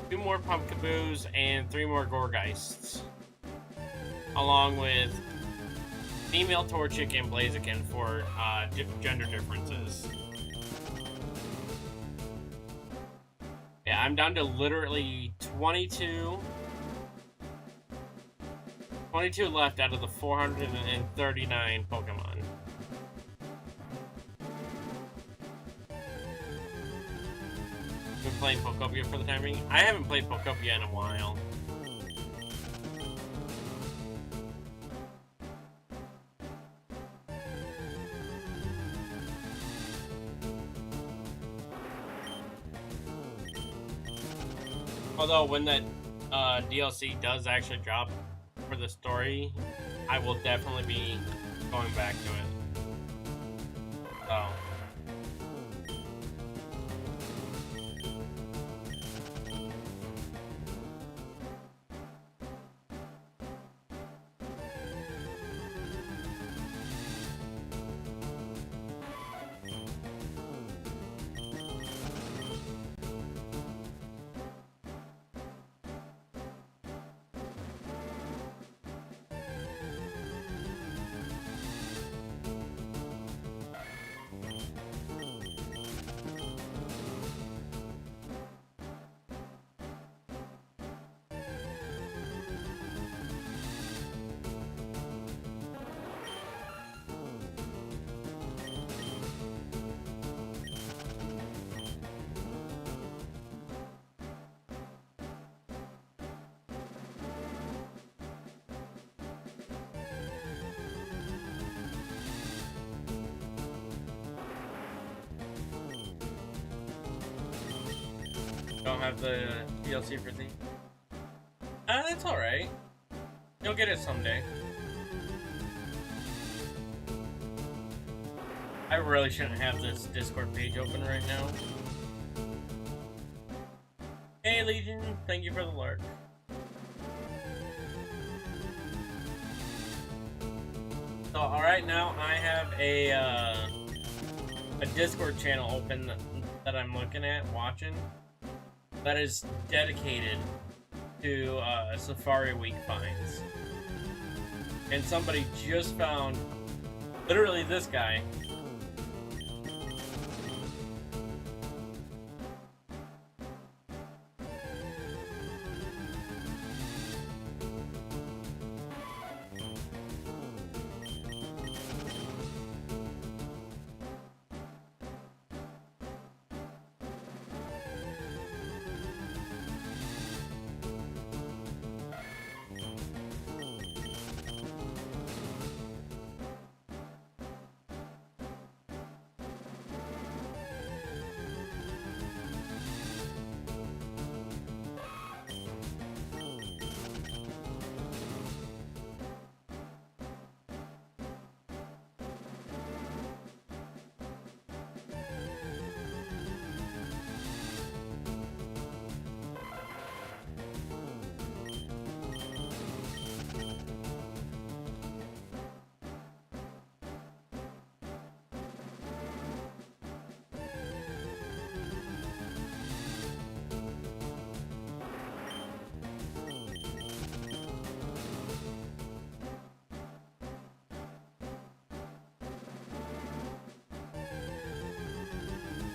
2 more Pumpkaboos and 3 more Gorgeists, along with female Torchic and Blaziken for gender differences. Yeah, I'm down to literally 22 left out of the 439 Pokemon. Been playing Pokopia for the time being? I haven't played Pokopia in a while. Although when that DLC does actually drop for the story, I will definitely be going back to it. So. Don't have the DLC for the. That's alright. You'll get it someday. I really shouldn't have this Discord page open right now. Hey Legion, thank you for the lurk. So alright, now I have a Discord channel open that I'm looking at, watching, that is dedicated to Safari Week finds. And somebody just found, literally this guy.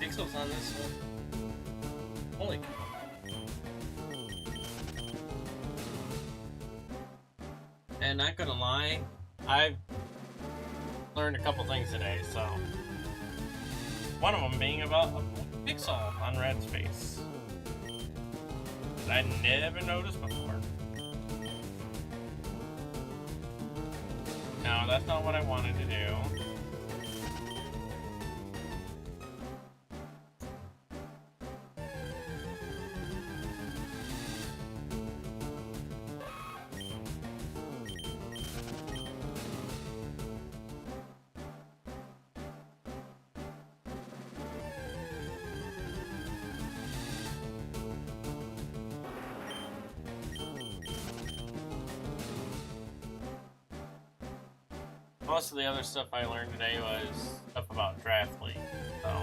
Pixels on this one. Holy cow. And not gonna lie, I've learned a couple things today, so. One of them being about a pixel on red space that I never noticed before. No, that's not what I wanted to do. Most of the other stuff I learned today was stuff about Draft League, so.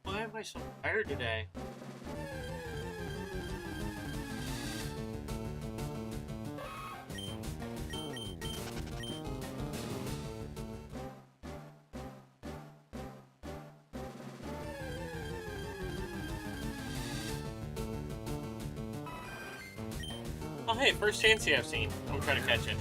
Why am I so tired today? Oh hey, first Chansey I've seen. I'm trying to catch it.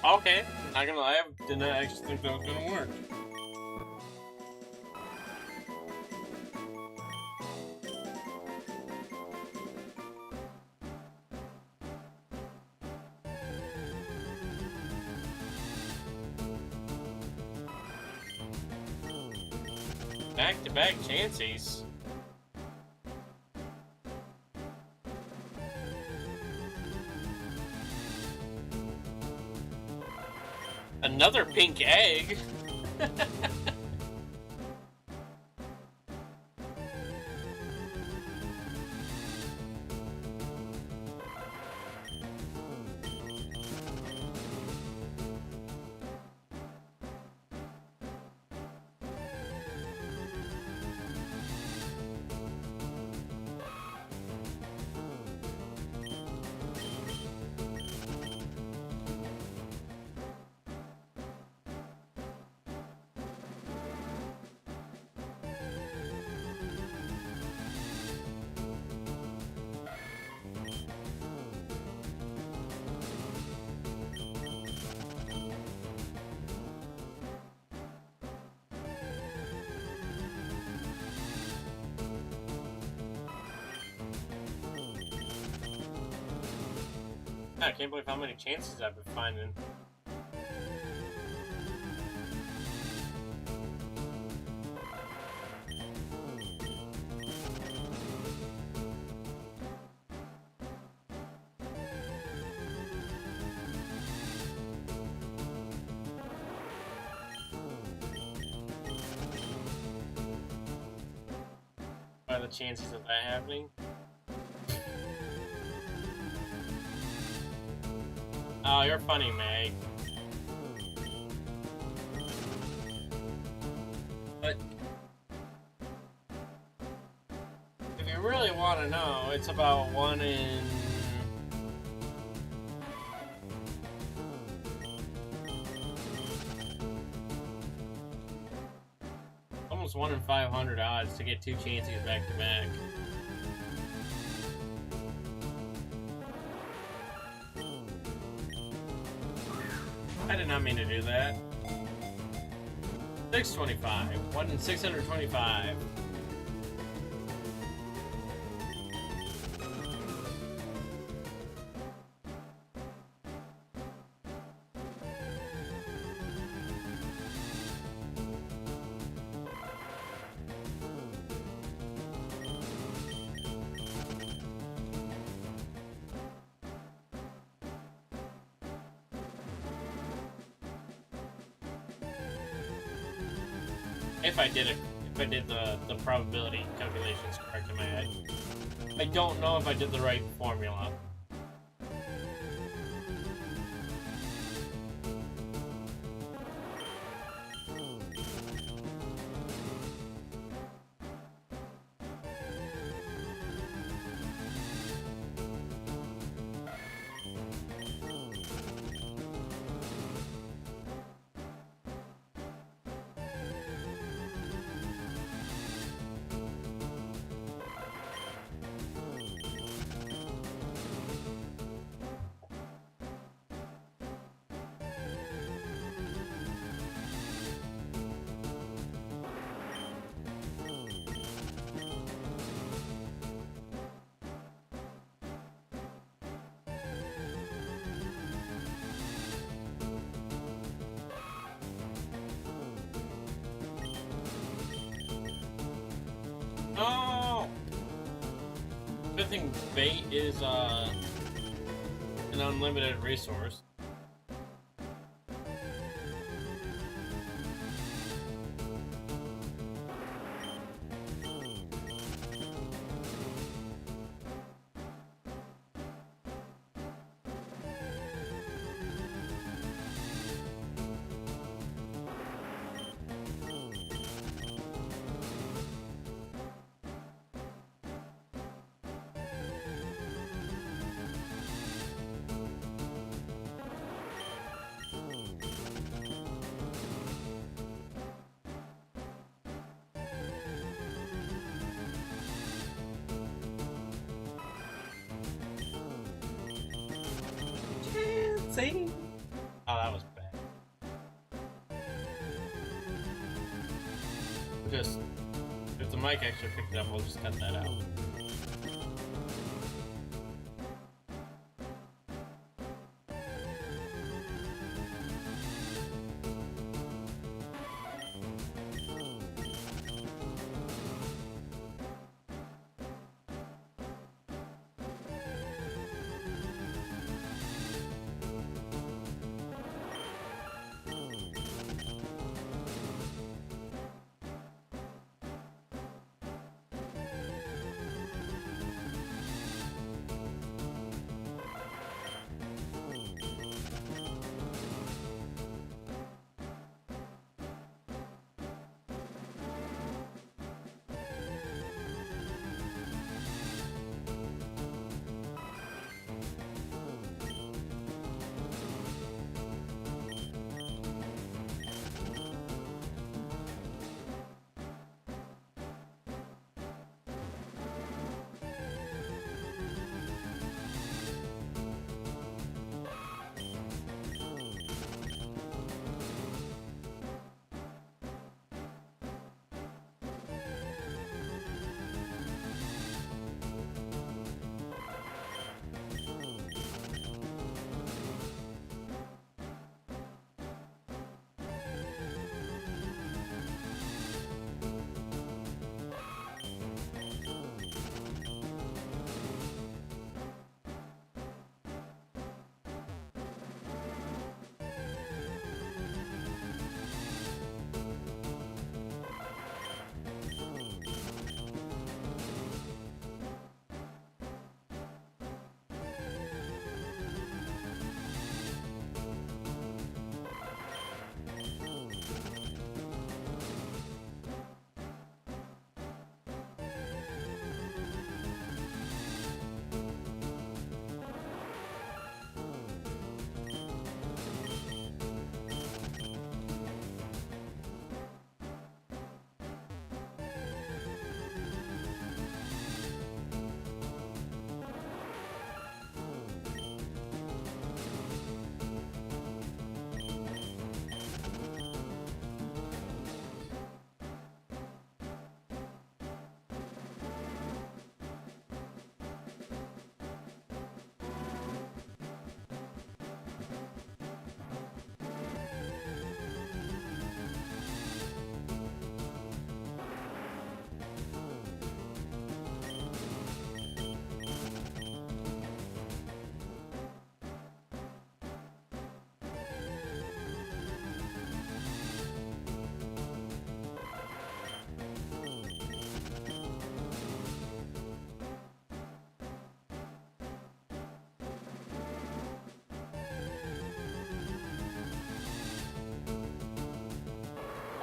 Okay, not gonna lie, I didn't actually think that was gonna work. Back-to-back Chanseys. Another pink egg. I can't believe how many chances I've been finding. What are the chances of that happening? Oh, you're funny, Meg. But if you really want to know, it's about 1 in... almost 1 in 500 odds to get 2 chances back to back. I did not mean to do that. 625. 1 in 625. If I did the probability calculations correct in my head. I don't know if I did the right formula. Oh! Good thing bait is an unlimited resource. See? Oh, that was bad. Just, if the mic actually picked it up, we'll just cut that out.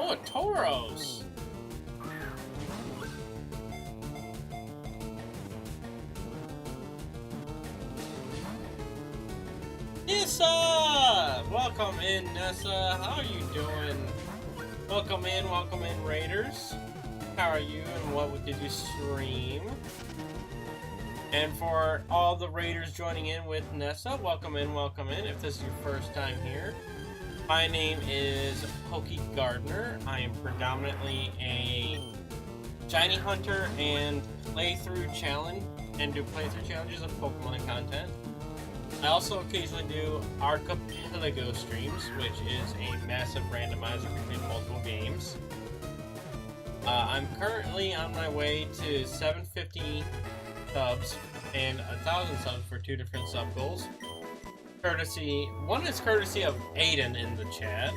Oh, a Tauros! Nissa! Welcome in, Nissa. How are you doing? Welcome in, Raiders. How are you, and what did you stream? And for all the Raiders joining in with Nessa, welcome in, if this is your first time here. My name is Pokey Gardener. I am predominantly a shiny hunter and playthrough challenge, and do playthrough challenges of Pokemon content. I also occasionally do Archipelago streams, which is a massive randomizer between multiple games. I'm currently on my way to 750 subs and 1,000 subs for 2 different sub goals. One is courtesy of Aiden in the chat.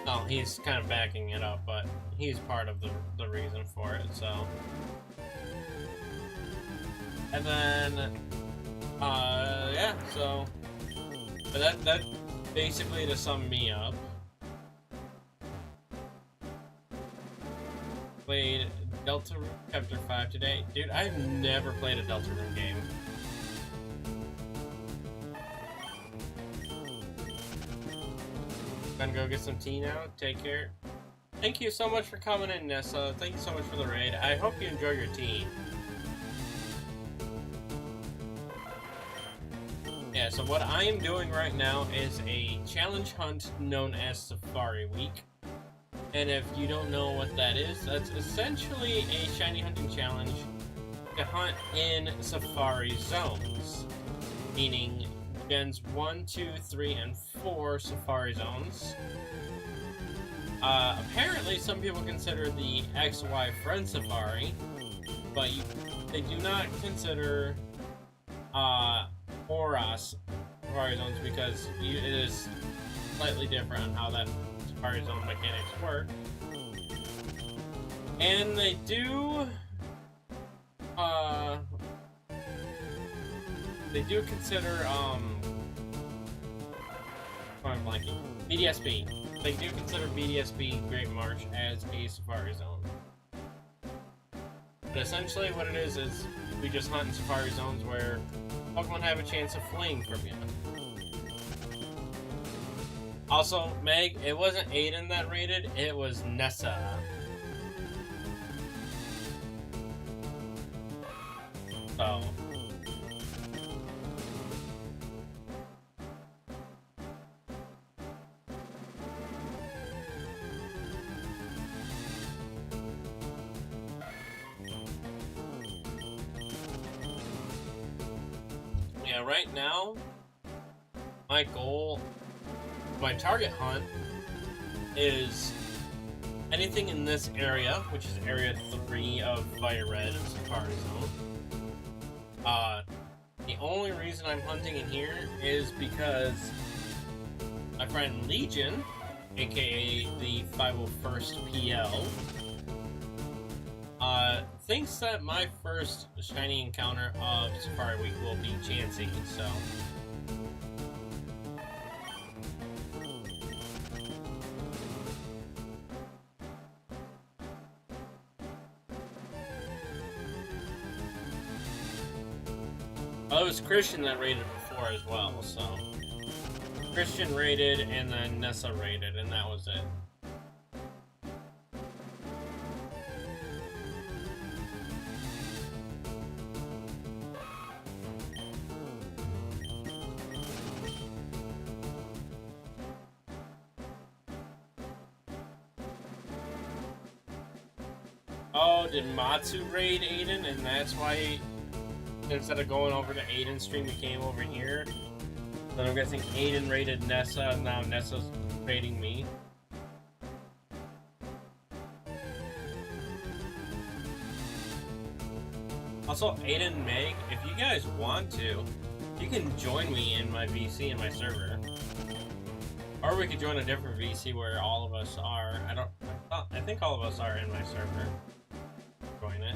Oh, he's kind of backing it up, but he's part of the reason for it, so. And then, yeah, so. But that basically to sum me up. Played Deltarune Chapter 5 today. Dude, I've never played a Deltarune game. Gonna go get some tea now. Take care. Thank you so much for coming in, Nessa. Thank you so much for the raid. I hope you enjoy your tea. Yeah, so what I am doing right now is a challenge hunt known as Safari Week. And if you don't know what that is, that's essentially a shiny hunting challenge to hunt in Safari zones. Meaning Gens 1, 2, 3, and 4 Safari zones. Apparently, some people consider the XY Friend Safari, but they do not consider Oras Safari zones because it is slightly different on how that Safari zone mechanics work. And they do consider I'm blanking. BDSB. They do consider BDSB Great March as a Safari zone. But essentially what it is we just hunt in Safari zones where Pokemon have a chance of fleeing from you. Also, Meg, it wasn't Aiden that raided, it was Nessa. So. Yeah, right now, my target hunt is anything in this area, which is area 3 of Fire Red and Safari Zone. The only reason I'm hunting in here is because my friend Legion, aka the 501st PL, thinks that my first shiny encounter of Safari Week will be Chansey, so. Well, it was Christian that raided before as well, so. Christian raided and then Nessa raided, and that was it. Oh, did Matsu raid Aiden, and that's why instead of going over to Aiden's stream, we came over here? Then I'm guessing Aiden raided Nessa, and now Nessa's raiding me. Also, Aiden and Meg, if you guys want to, you can join me in my VC in my server. Or we could join a different VC where all of us are. I think all of us are in my server. Join it.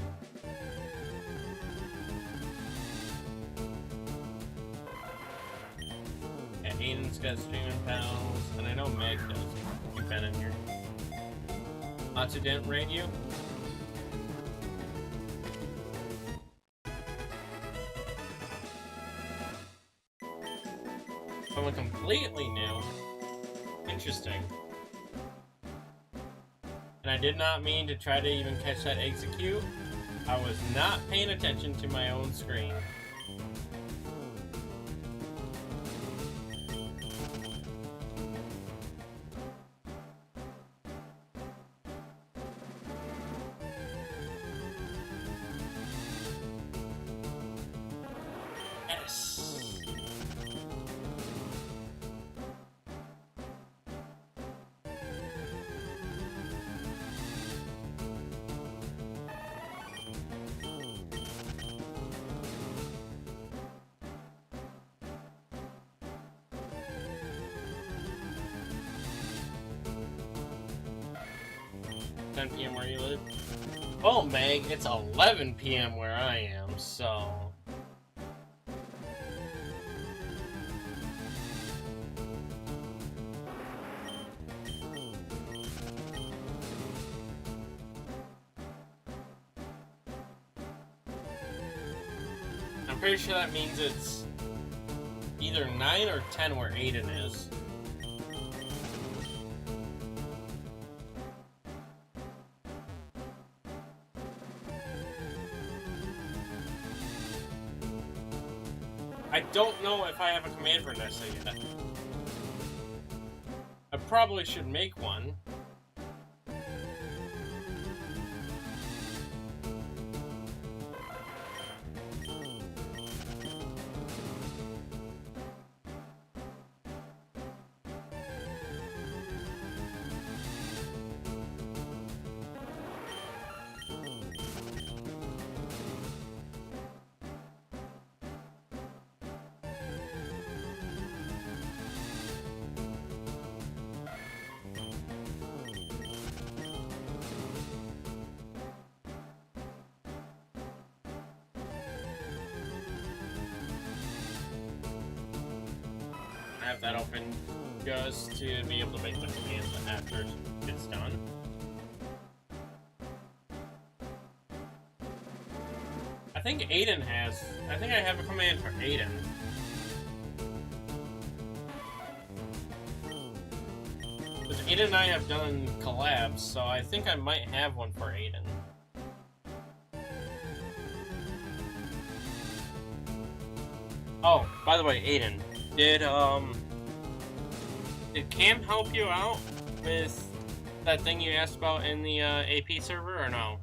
Yeah, Aiden's got streaming pals, and I know Meg does. You've been in here. Matsu didn't raid you? Someone completely new. Interesting. And I did not mean to try to even catch that execute. I was not paying attention to my own screen. 10 p.m. where you live? Well, Meg, it's 11 p.m. where I am, so... I'm pretty sure that means it's either 9 or 10 where Aiden is. I don't know if I have a command for Nessa yet. I probably should make one. Have that open just to be able to make the command after it's done. I think Aiden has... I think I have a command for Aiden. Because Aiden and I have done collabs, so I think I might have one for Aiden. Oh, by the way, Aiden. Did Cam help you out with that thing you asked about in the AP server, or no?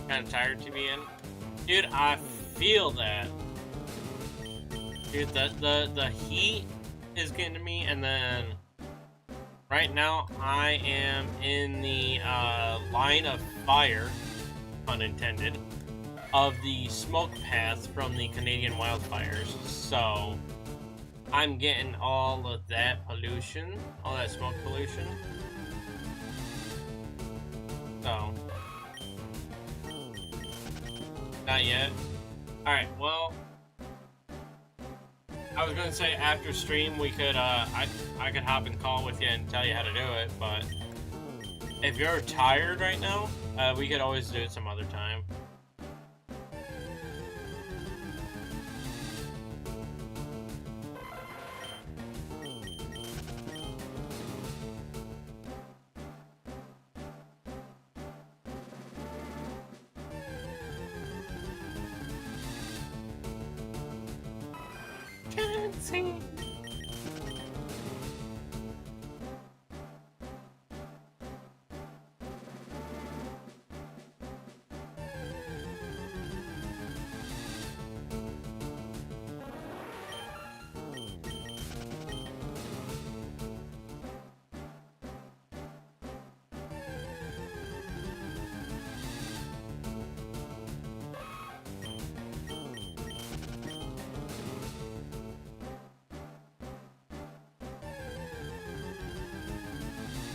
Kind of tired to be in? Dude, I feel that. Dude, the heat is getting to me, and then right now I am in the line of fire, unintended, of the smoke path from the Canadian wildfires. So I'm getting all of that pollution, all that smoke pollution. So not yet. Alright, well, I was gonna say after stream we could, I could hop and call with you and tell you how to do it, but if you're tired right now, we could always do it some other time.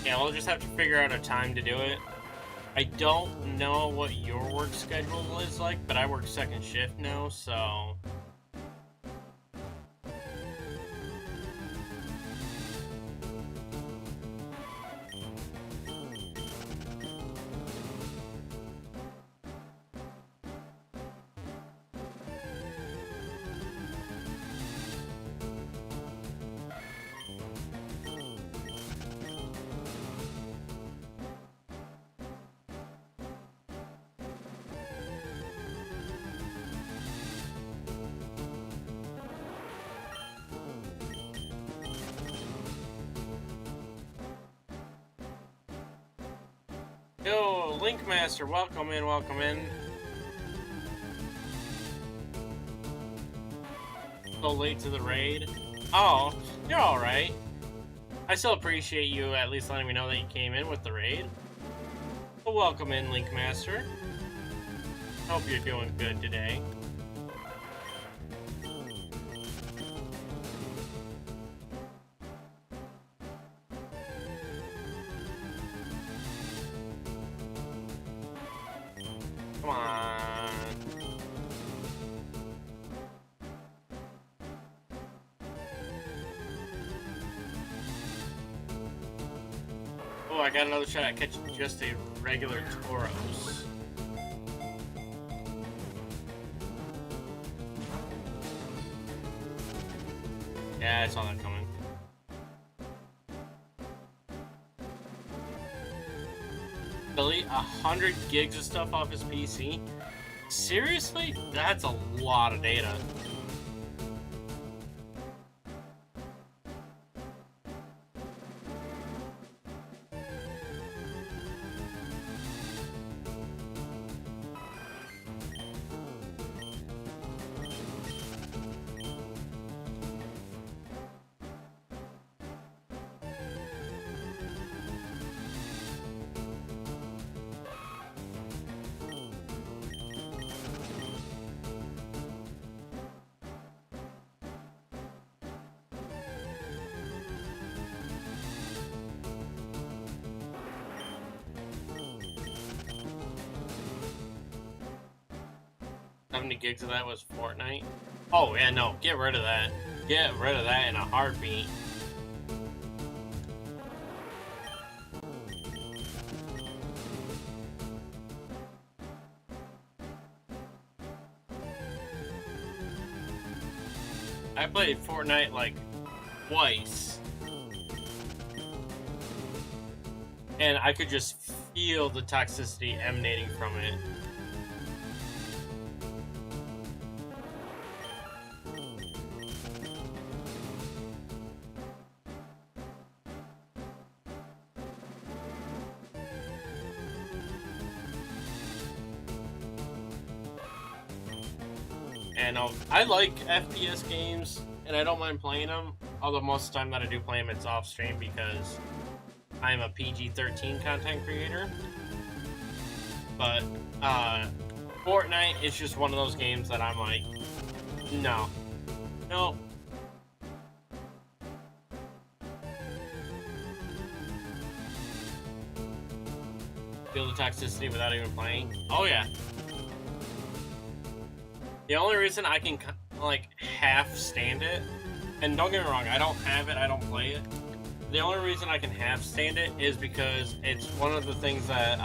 Yeah, we'll just have to figure out a time to do it. I don't know what your work schedule is like, but I work second shift now, so... Yo, Linkmaster, welcome in, welcome in. So late to the raid. Oh, you're alright. I still appreciate you at least letting me know that you came in with the raid. Well, welcome in, Link Master. Hope you're doing good today. Come on. Oh, I got another shot at catching just a regular Tauros. Yeah, I saw that coming. Delete 100 gigs of stuff off his PC? Seriously? That's a lot of data. How many gigs of that was Fortnite? Oh, yeah, no. Get rid of that. Get rid of that in a heartbeat. I played Fortnite like twice. And I could just feel the toxicity emanating from it. And I like FPS games, and I don't mind playing them. Although most of the time that I do play them, it's off stream because I'm a PG-13 content creator. But Fortnite is just one of those games that I'm like, no, no. Feel the toxicity without even playing. Oh yeah. The only reason I can, like, half stand it, and don't get me wrong, I don't have it, I don't play it. The only reason I can half stand it is because it's one of the things that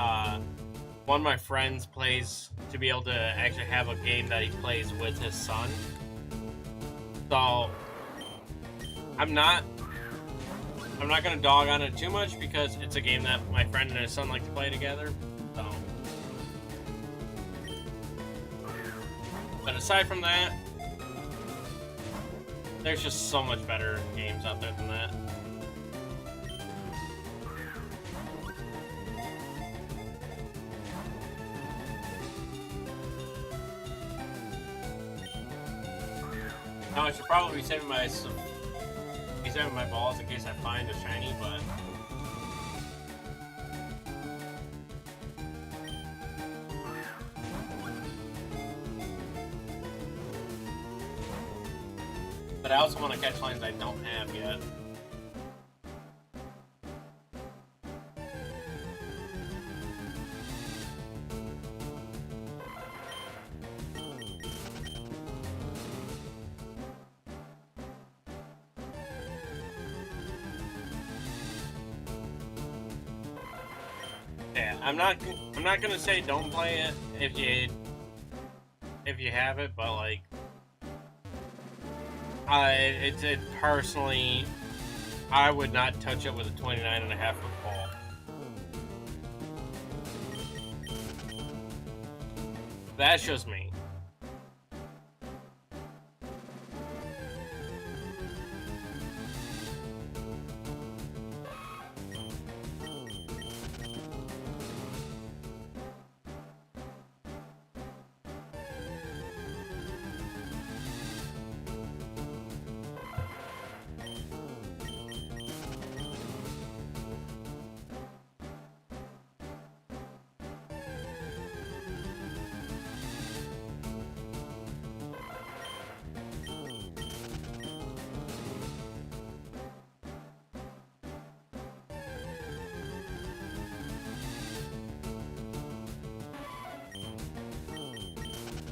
one of my friends plays to be able to actually have a game that he plays with his son. So, I'm not gonna dog on it too much because it's a game that my friend and his son like to play together. So. But aside from that, there's just so much better games out there than that. Now I should probably be saving my balls in case I find a shiny, but I also want to catch lines I don't have yet. Yeah, I'm not gonna say don't play it if you have it, but like. It personally, I would not touch it with a 29.5 foot pole. That's just me.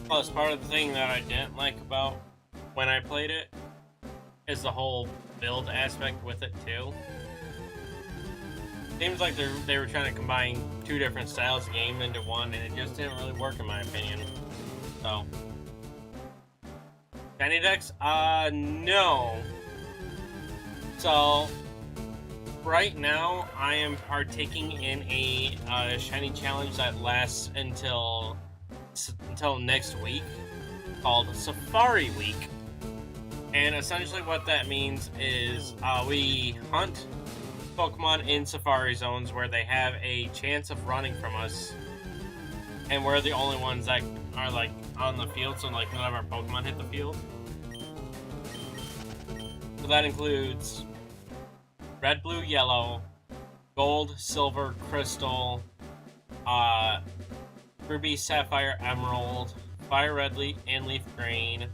Plus, part of the thing that I didn't like about when I played it is the whole build aspect with it too. Seems like they were trying to combine two different styles of game into one, and it just didn't really work in my opinion. So, shiny decks? No. So, right now I am partaking in a shiny challenge that lasts until next week, called Safari Week. And essentially what that means is we hunt Pokemon in Safari zones where they have a chance of running from us, and we're the only ones that are like on the field, so like none of our Pokemon hit the field. So that includes red, blue, yellow, gold, silver, crystal, ruby, sapphire, emerald, fire red and leaf green,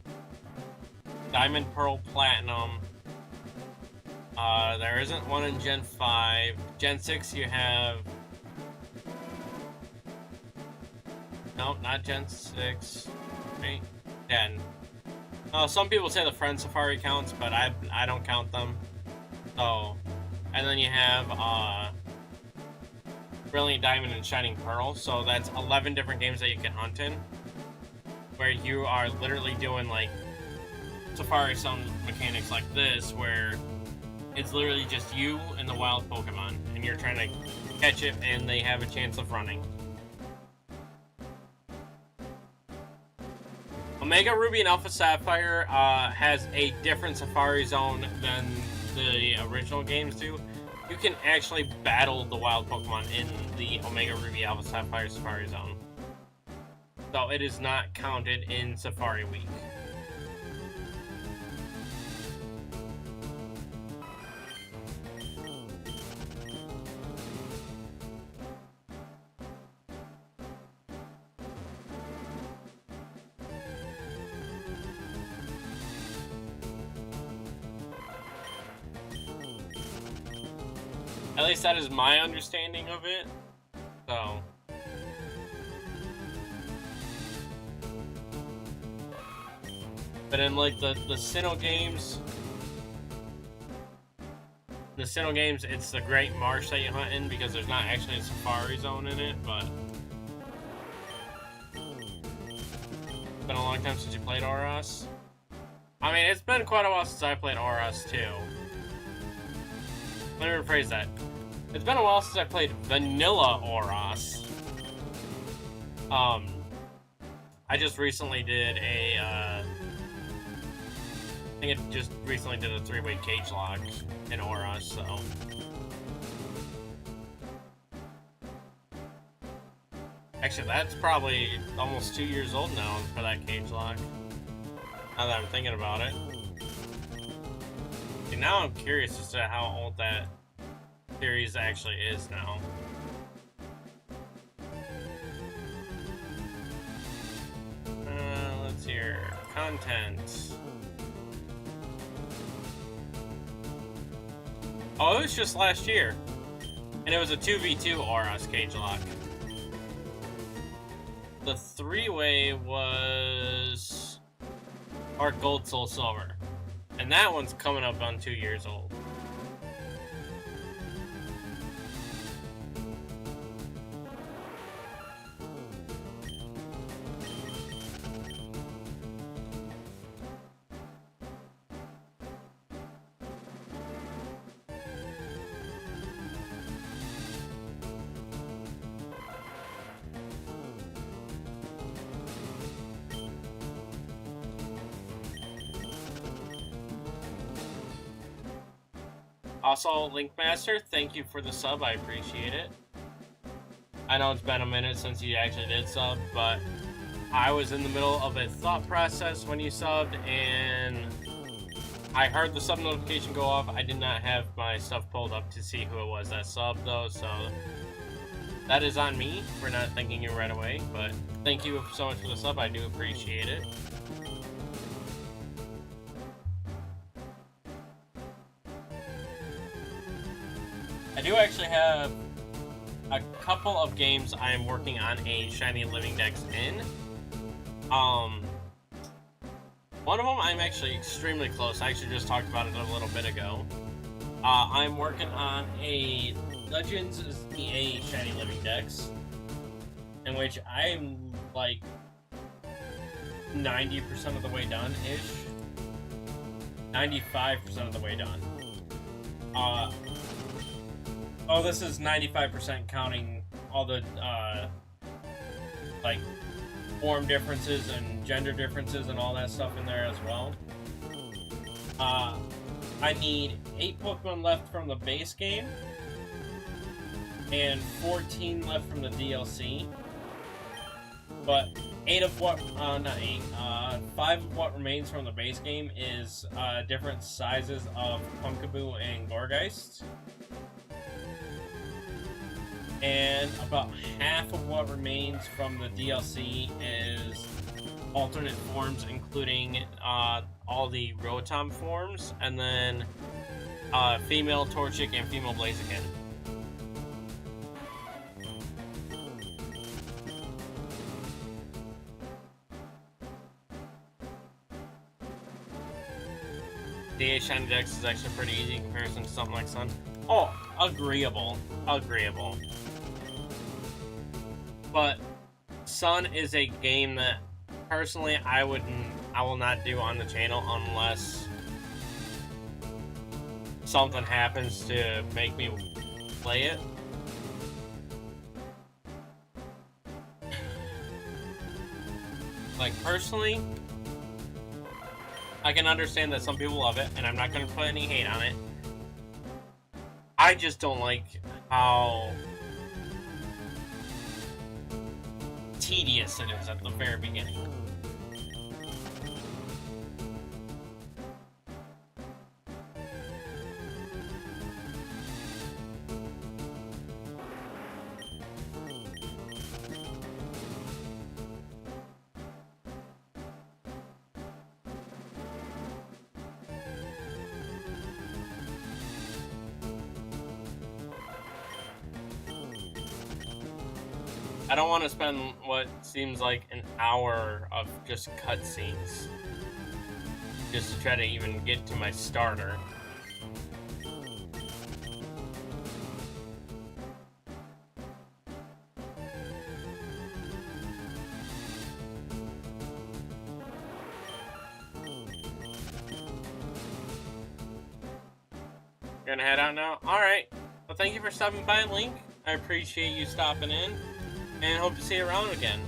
diamond, pearl, platinum. There isn't one in Gen 5. Gen 6 you have... Nope, not Gen 6. Right? 10. Some people say the Friend Safari counts, but I don't count them. So, and then you have Brilliant Diamond and Shining Pearl. So that's 11 different games that you can hunt in, where you are literally doing like Safari Zone mechanics like this, where it's literally just you and the wild Pokemon, and you're trying to catch it, and they have a chance of running. Omega Ruby and Alpha Sapphire has a different Safari Zone than the original games do. You can actually battle the wild Pokemon in the Omega Ruby Alpha Sapphire Safari Zone. So it is not counted in Safari Week. At least that is my understanding of it. So. But in like the Sinnoh games, it's the Great Marsh that you hunt in, because there's not actually a Safari Zone in it, but it's been a long time since you played Oros. I mean, it's been quite a while since I played Oros too. Let me rephrase that. It's been a while since I played Vanilla Oros. I just recently did a, I think it just recently did a 3-way cage lock in Oros, so. Actually, that's probably almost 2 years old now for that cage lock, now that I'm thinking about it. And now I'm curious as to how old that series actually is now. Let's see here. Content. Oh, it was just last year. And it was a 2v2 Oros cage lock. The 3-way was Heart Gold, Soul Silver. And that one's coming up on 2 years old. Also, Linkmaster, thank you for the sub, I appreciate it. I know it's been a minute since you actually did sub, but I was in the middle of a thought process when you subbed, and I heard the sub notification go off. I did not have my stuff pulled up to see who it was that subbed, though, so that is on me for not thanking you right away, but thank you so much for the sub, I do appreciate it. I do actually have a couple of games I am working on a Shiny Living Dex in. Um, one of them I'm actually extremely close. I actually just talked about it a little bit ago. I'm working on a Legends EA Shiny Living Dex, in which I'm like 90% of the way done-ish. 95% of the way done. Oh, this is 95% counting all the, like, form differences and gender differences and all that stuff in there as well. I need 8 Pokemon left from the base game, and 14 left from the DLC. But 8 of what, not 8, 5 of what remains from the base game is, different sizes of Pumpkaboo and Gourgeist. And about half of what remains from the DLC is alternate forms, including, all the Rotom forms, and then, female Torchic and female Blaziken. The Shiny Dex is actually pretty easy in comparison to something like Sun. Oh, agreeable. Agreeable. But Sun is a game that personally I will not do on the channel unless something happens to make me play it. Like, personally, I can understand that some people love it, and I'm not going to put any hate on it. I just don't like how tedious it is at the very beginning. I don't want to spend what seems like an hour of just cutscenes just to try to even get to my starter. You're gonna head out now? Alright. Well, thank you for stopping by, Link. I appreciate you stopping in. And hope to see you around again.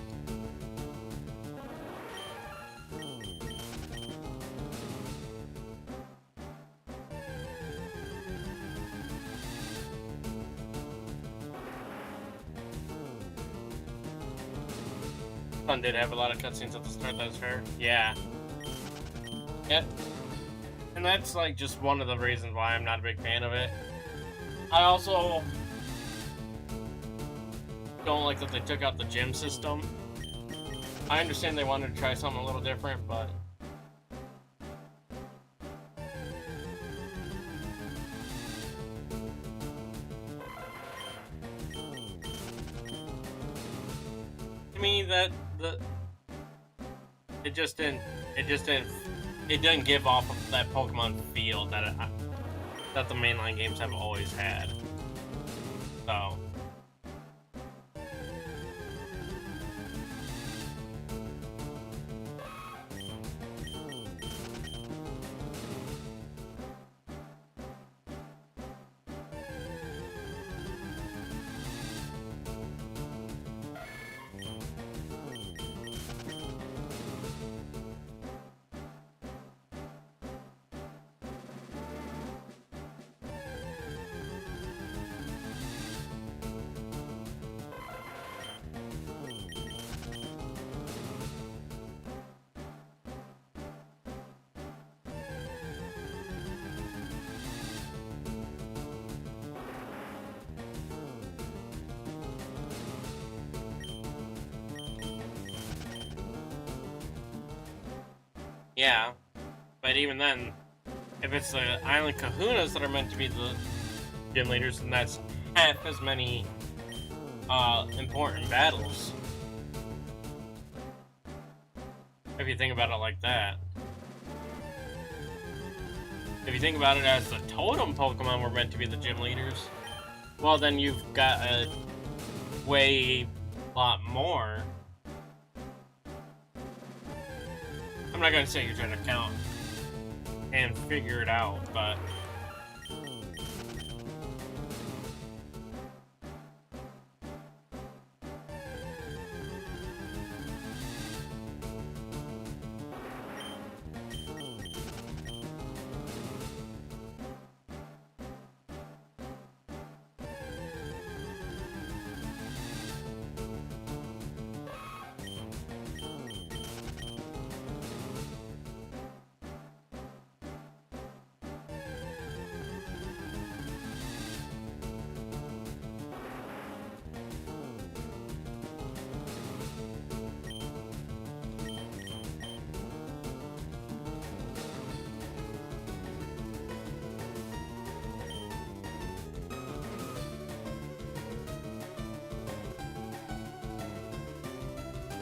Sun did have a lot of cutscenes at the start, that's fair. Yeah. Yep. And that's like just one of the reasons why I'm not a big fan of it. I also don't like that they took out the gym system. I understand they wanted to try something a little different, but to me that it didn't give off of that Pokemon feel that that the mainline games have always had. So yeah, but even then, if it's the Island Kahunas that are meant to be the gym leaders, then that's half as many important battles. If you think about it like that. If you think about it as the totem Pokemon were meant to be the gym leaders, well then you've got a way lot more. I'm not gonna say you're trying to count and figure it out, but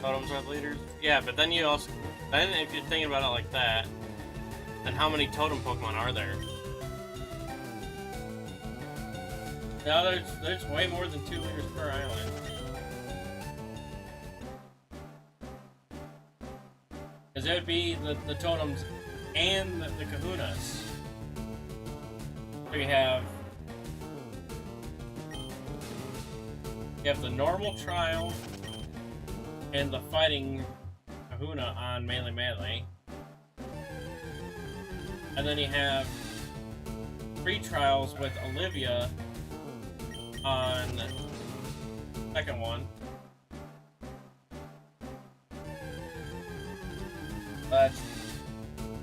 totems are leaders. Yeah, but then you also, then if you're thinking about it like that, then how many totem Pokemon are there? No, there's way more than 2 leaders per island. Because it would be the totems and the kahunas. So you have the normal trial and the fighting kahuna on Melee. And then you have free trials with Olivia on the second one. That's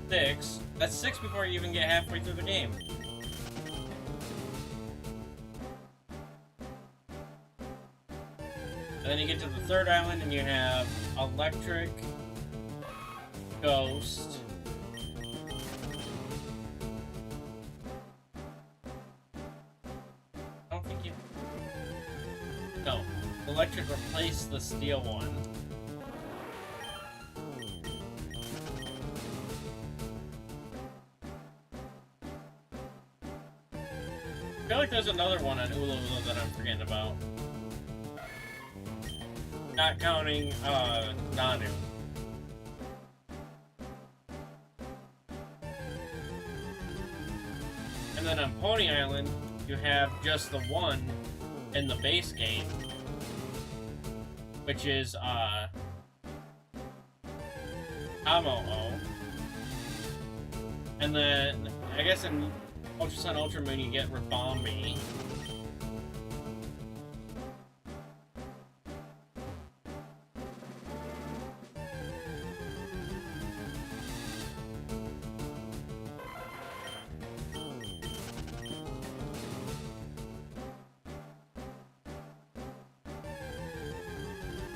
6. That's 6 before you even get halfway through the game. And then you get to the third island and you have Electric, Ghost, I don't think you... No, Electric replaced the Steel one. I feel like there's another one on Ula that I'm forgetting about. Not counting, Nanu. And then on Pony Island, you have just the one in the base game, which is, Amo-O. And then, I guess in Ultra Sun, Ultra Moon, you get Rabombi.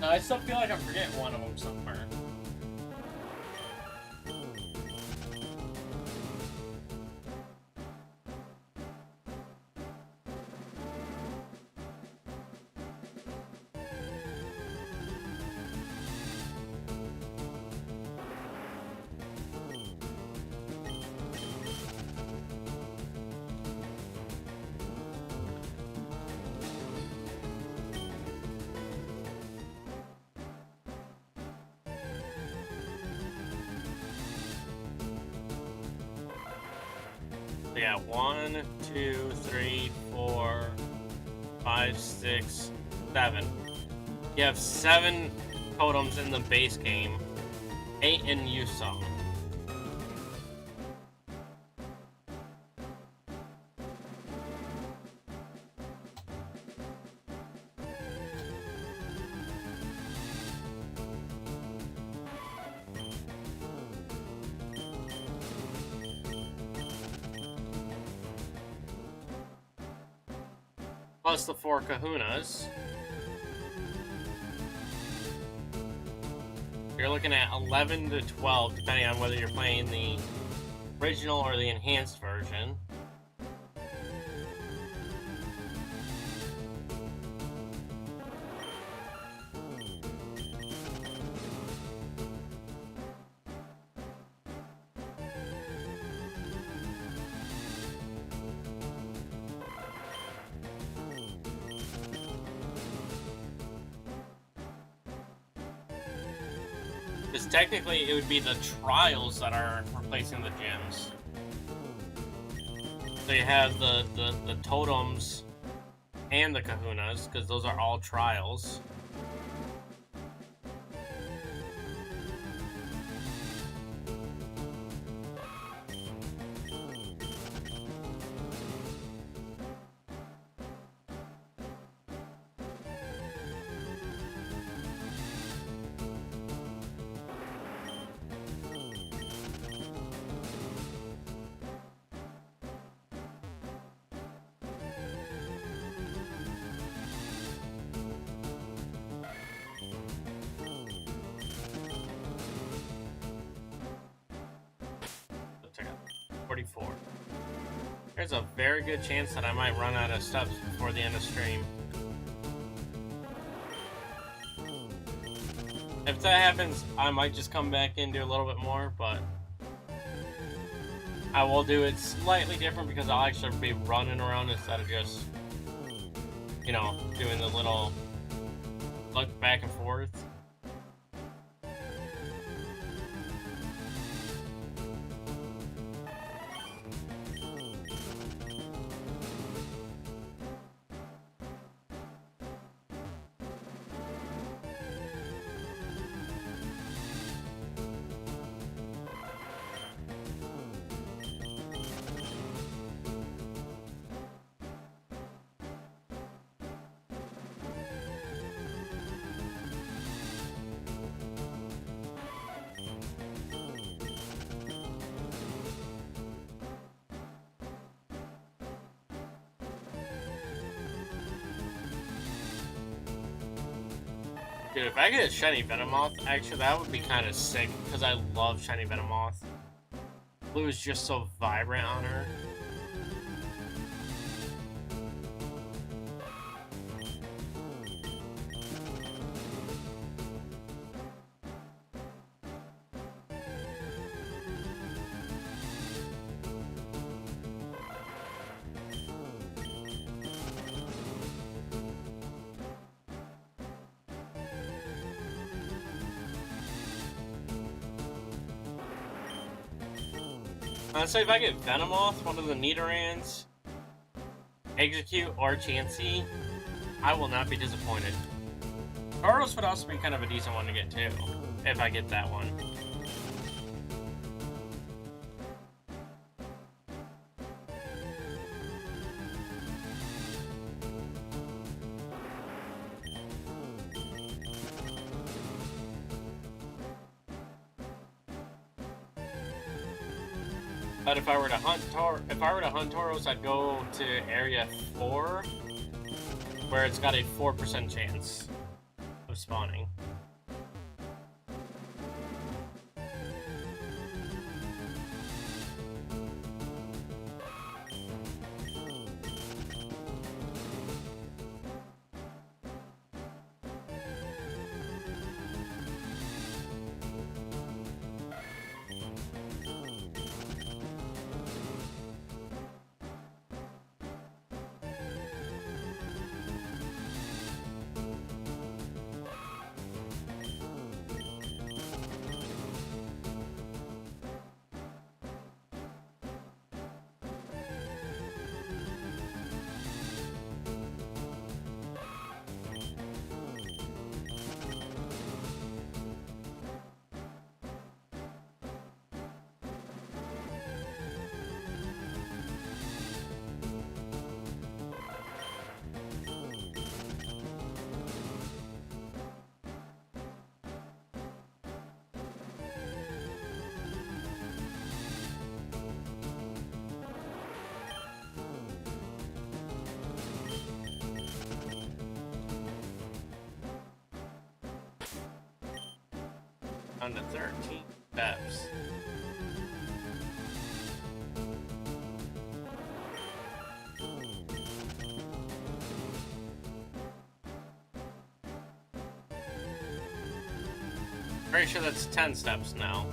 I still feel like I'm forgetting one of them somewhere. We got 1, 2, 3, 4, 5, 6, 7. You have 7 totems in the base game, 8 in Yusong. Plus the 4 kahunas. You're looking at 11 to 12, depending on whether you're playing the original or the enhanced version. Because technically it would be the trials that are replacing the gyms. So you have the totems and the kahunas, because those are all trials. Let's check out 44. There's a very good chance that I might run out of steps before the end of stream. If that happens, I might just come back and do a little bit more, but I will do it slightly different because I'll actually be running around instead of just, you know, doing the little look back and forth. Dude, if I get a shiny Venomoth, actually that would be kind of sick, because I love shiny Venomoth. Blue is just so vibrant on her. Honestly, if I get Venomoth, one of the Nidorans, Execute, or Chansey, I will not be disappointed. Tauros would also be kind of a decent one to get too, if I get that one. But if I were to hunt Tauros, I'd go to Area 4, where it's got a 4% chance of spawning. On to 13 steps. Pretty sure that's 10 steps now.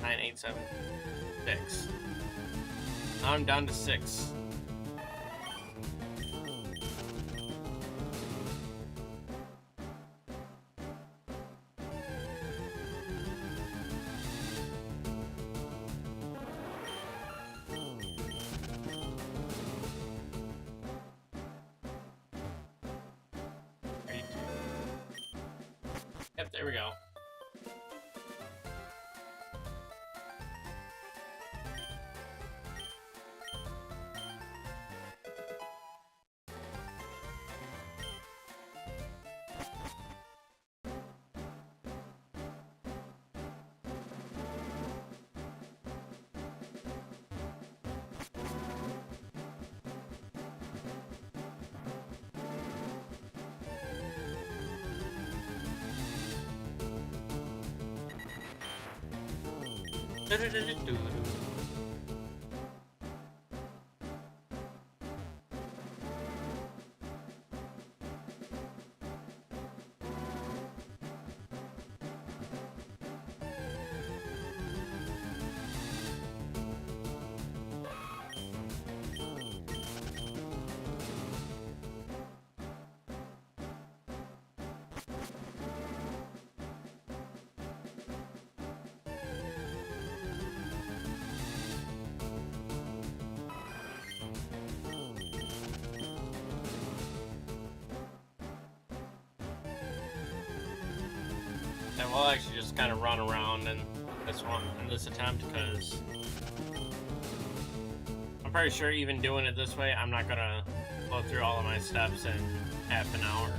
Nine, 8, 7, 6. Now I'm down to 6. Yep, there we go. And we'll actually just kind of run around in this attempt, because I'm pretty sure even doing it this way, I'm not gonna go through all of my steps in half an hour.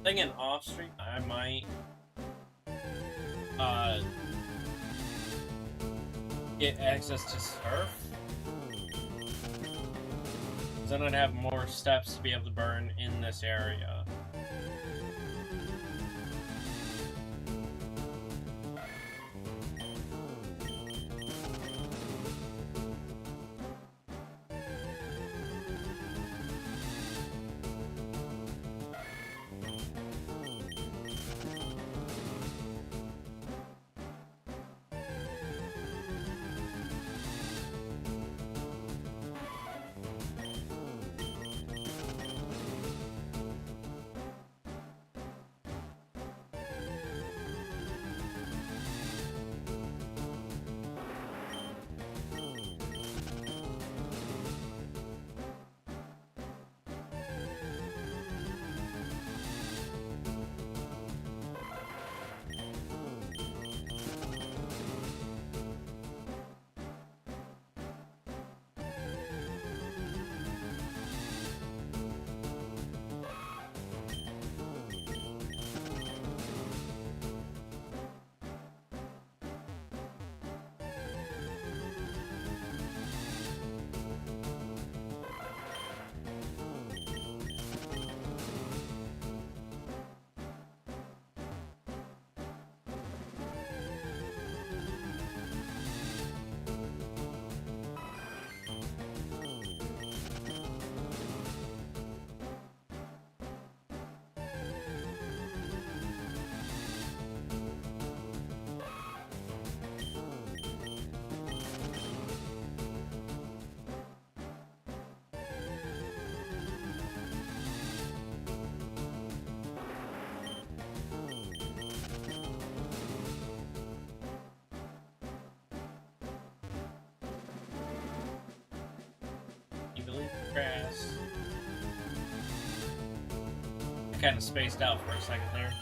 Thinking off stream, I might get access to surf. Then I'd have more steps to be able to burn in this area. kind of spaced out for a second there.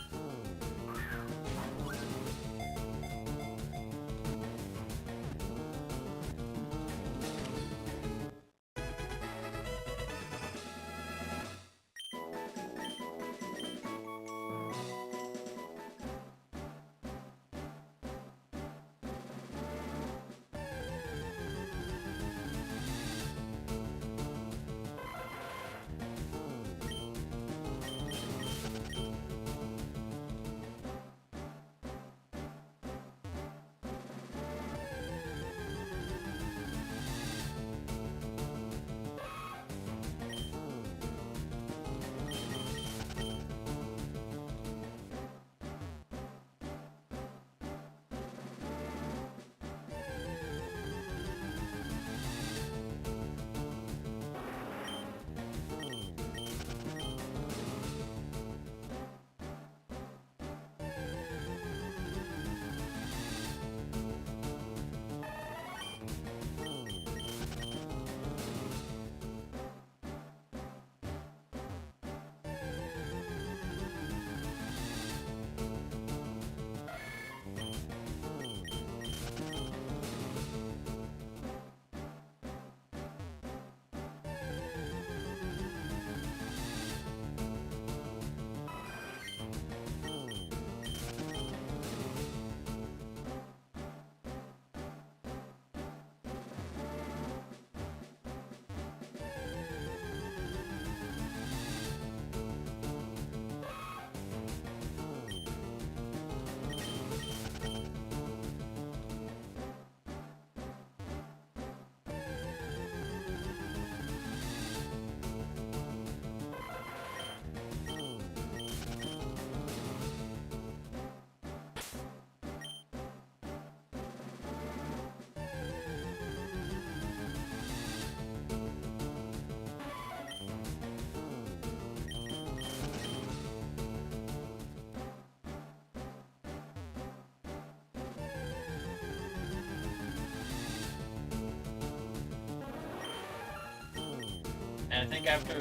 And I think after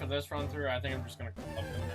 this run through, I think I'm just gonna call up the night.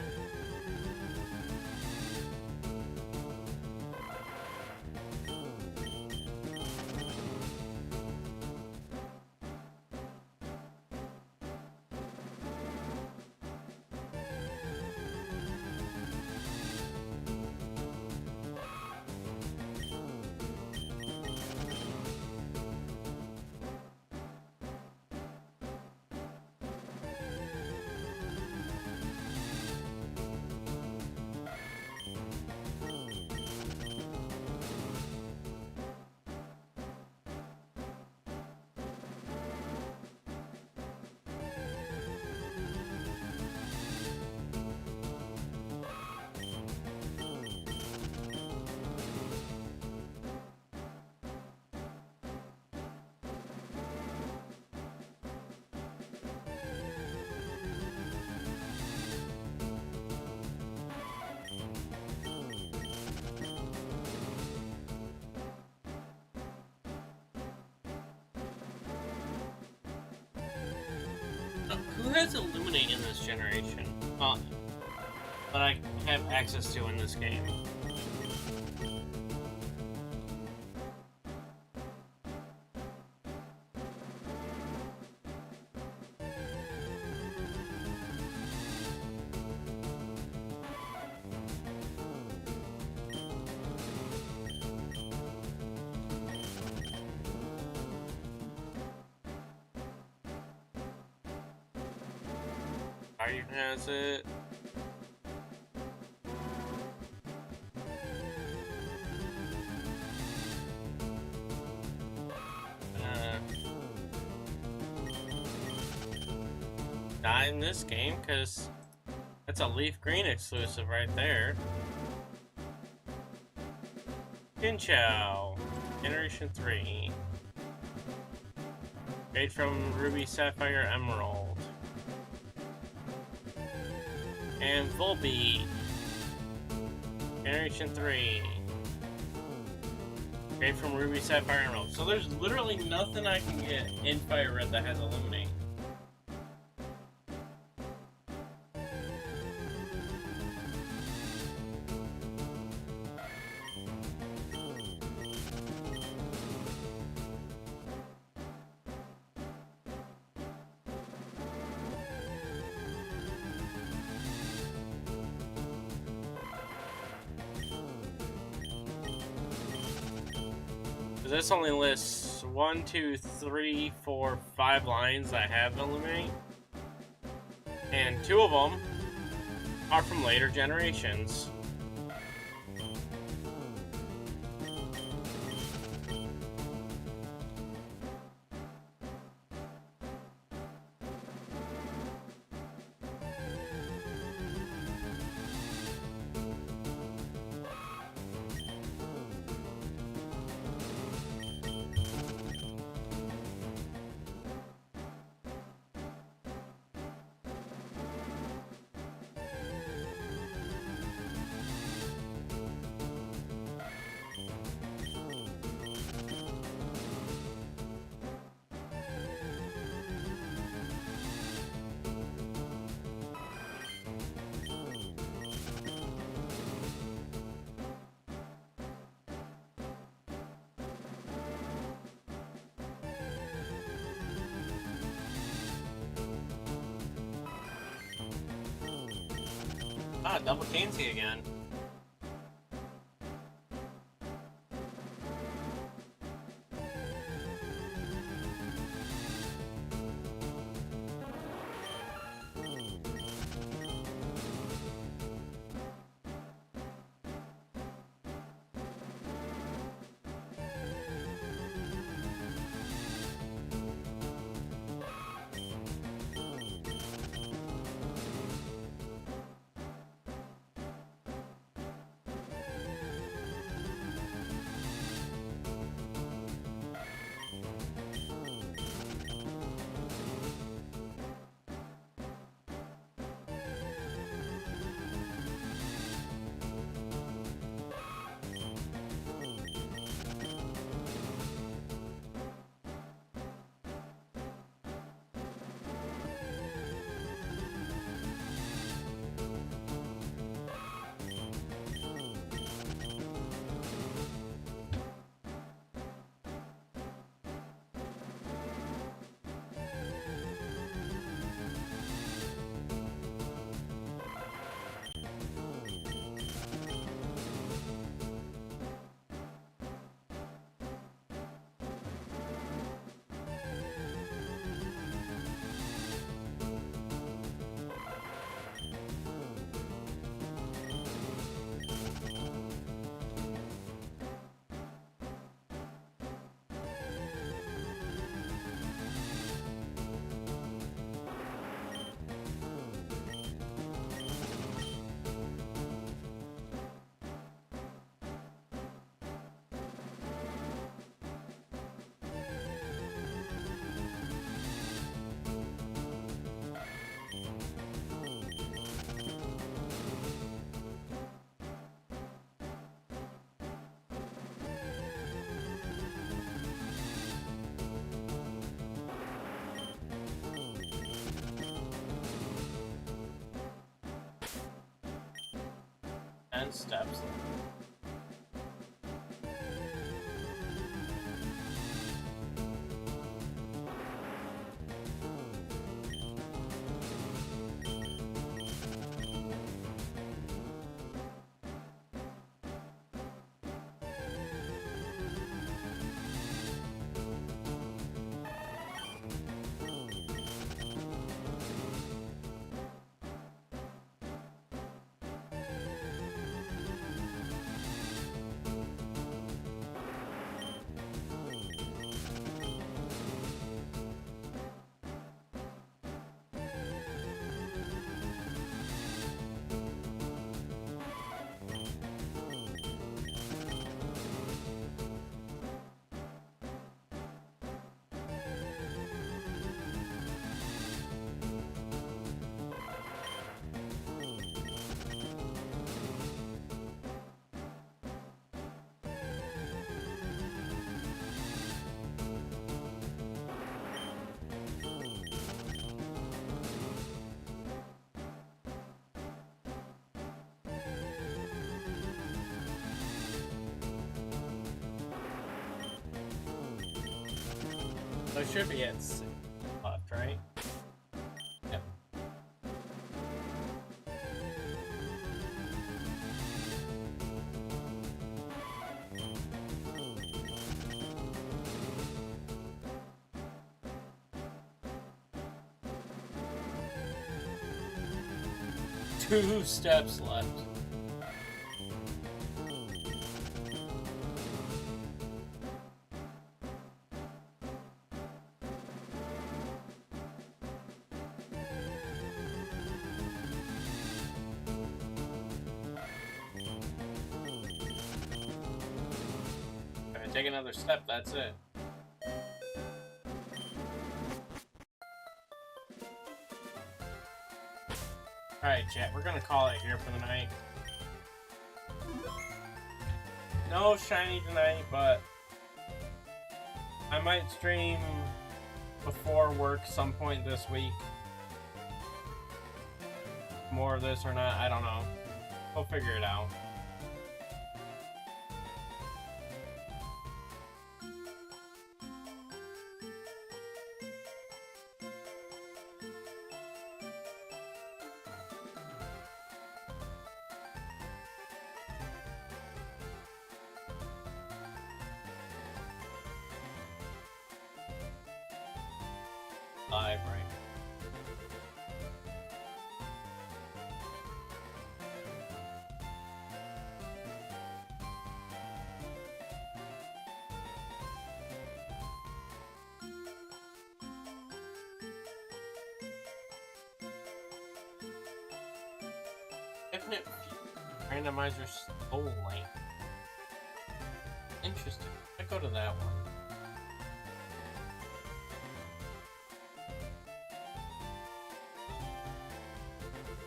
Who has Illuminate in this generation? That I have access to in this game. Are has it? Not in this game, because that's a Leaf Green exclusive right there. Jinchao, Generation 3. Made from Ruby, Sapphire, Emerald. And Volbeat, Generation 3. Made from Ruby, Sapphire, Emerald. So there's literally nothing I can get in Fire Red that has Illuminate. This only lists 1, 2, 3, 4, 5 lines I have illuminate, and 2 of them are from later generations. Ah, double Cansey again. And steps. So it should be at 6 left, right? Yep. 2 steps left. If I take another step, that's it. Alright, chat, we're gonna call it here for the night. No shiny tonight, but I might stream before work some point this week. More of this or not, I don't know. We'll figure it out. Live right now. Infinite randomizer soul lane. Interesting. I go to that one.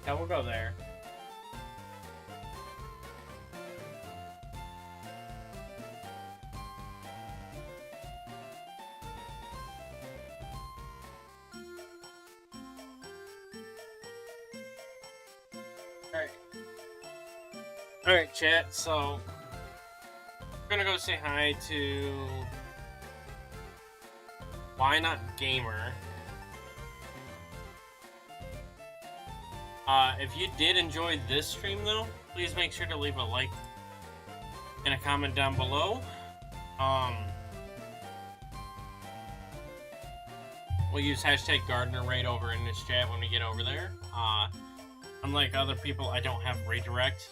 Yeah, we'll go there. Alright, chat, so we're gonna go say hi to Why Not Gamer. If you did enjoy this stream, though, please make sure to leave a like and a comment down below. We'll use hashtag Gardner right over in this chat when we get over there. Unlike other people, I don't have redirect.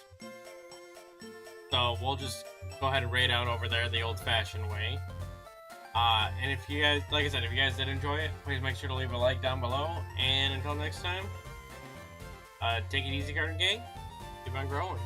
So we'll just go ahead and raid out over there the old-fashioned way. And if you guys, like I said, if you guys did enjoy it, please make sure to leave a like down below. And until next time, take it easy, Garden Gang. Keep on growing.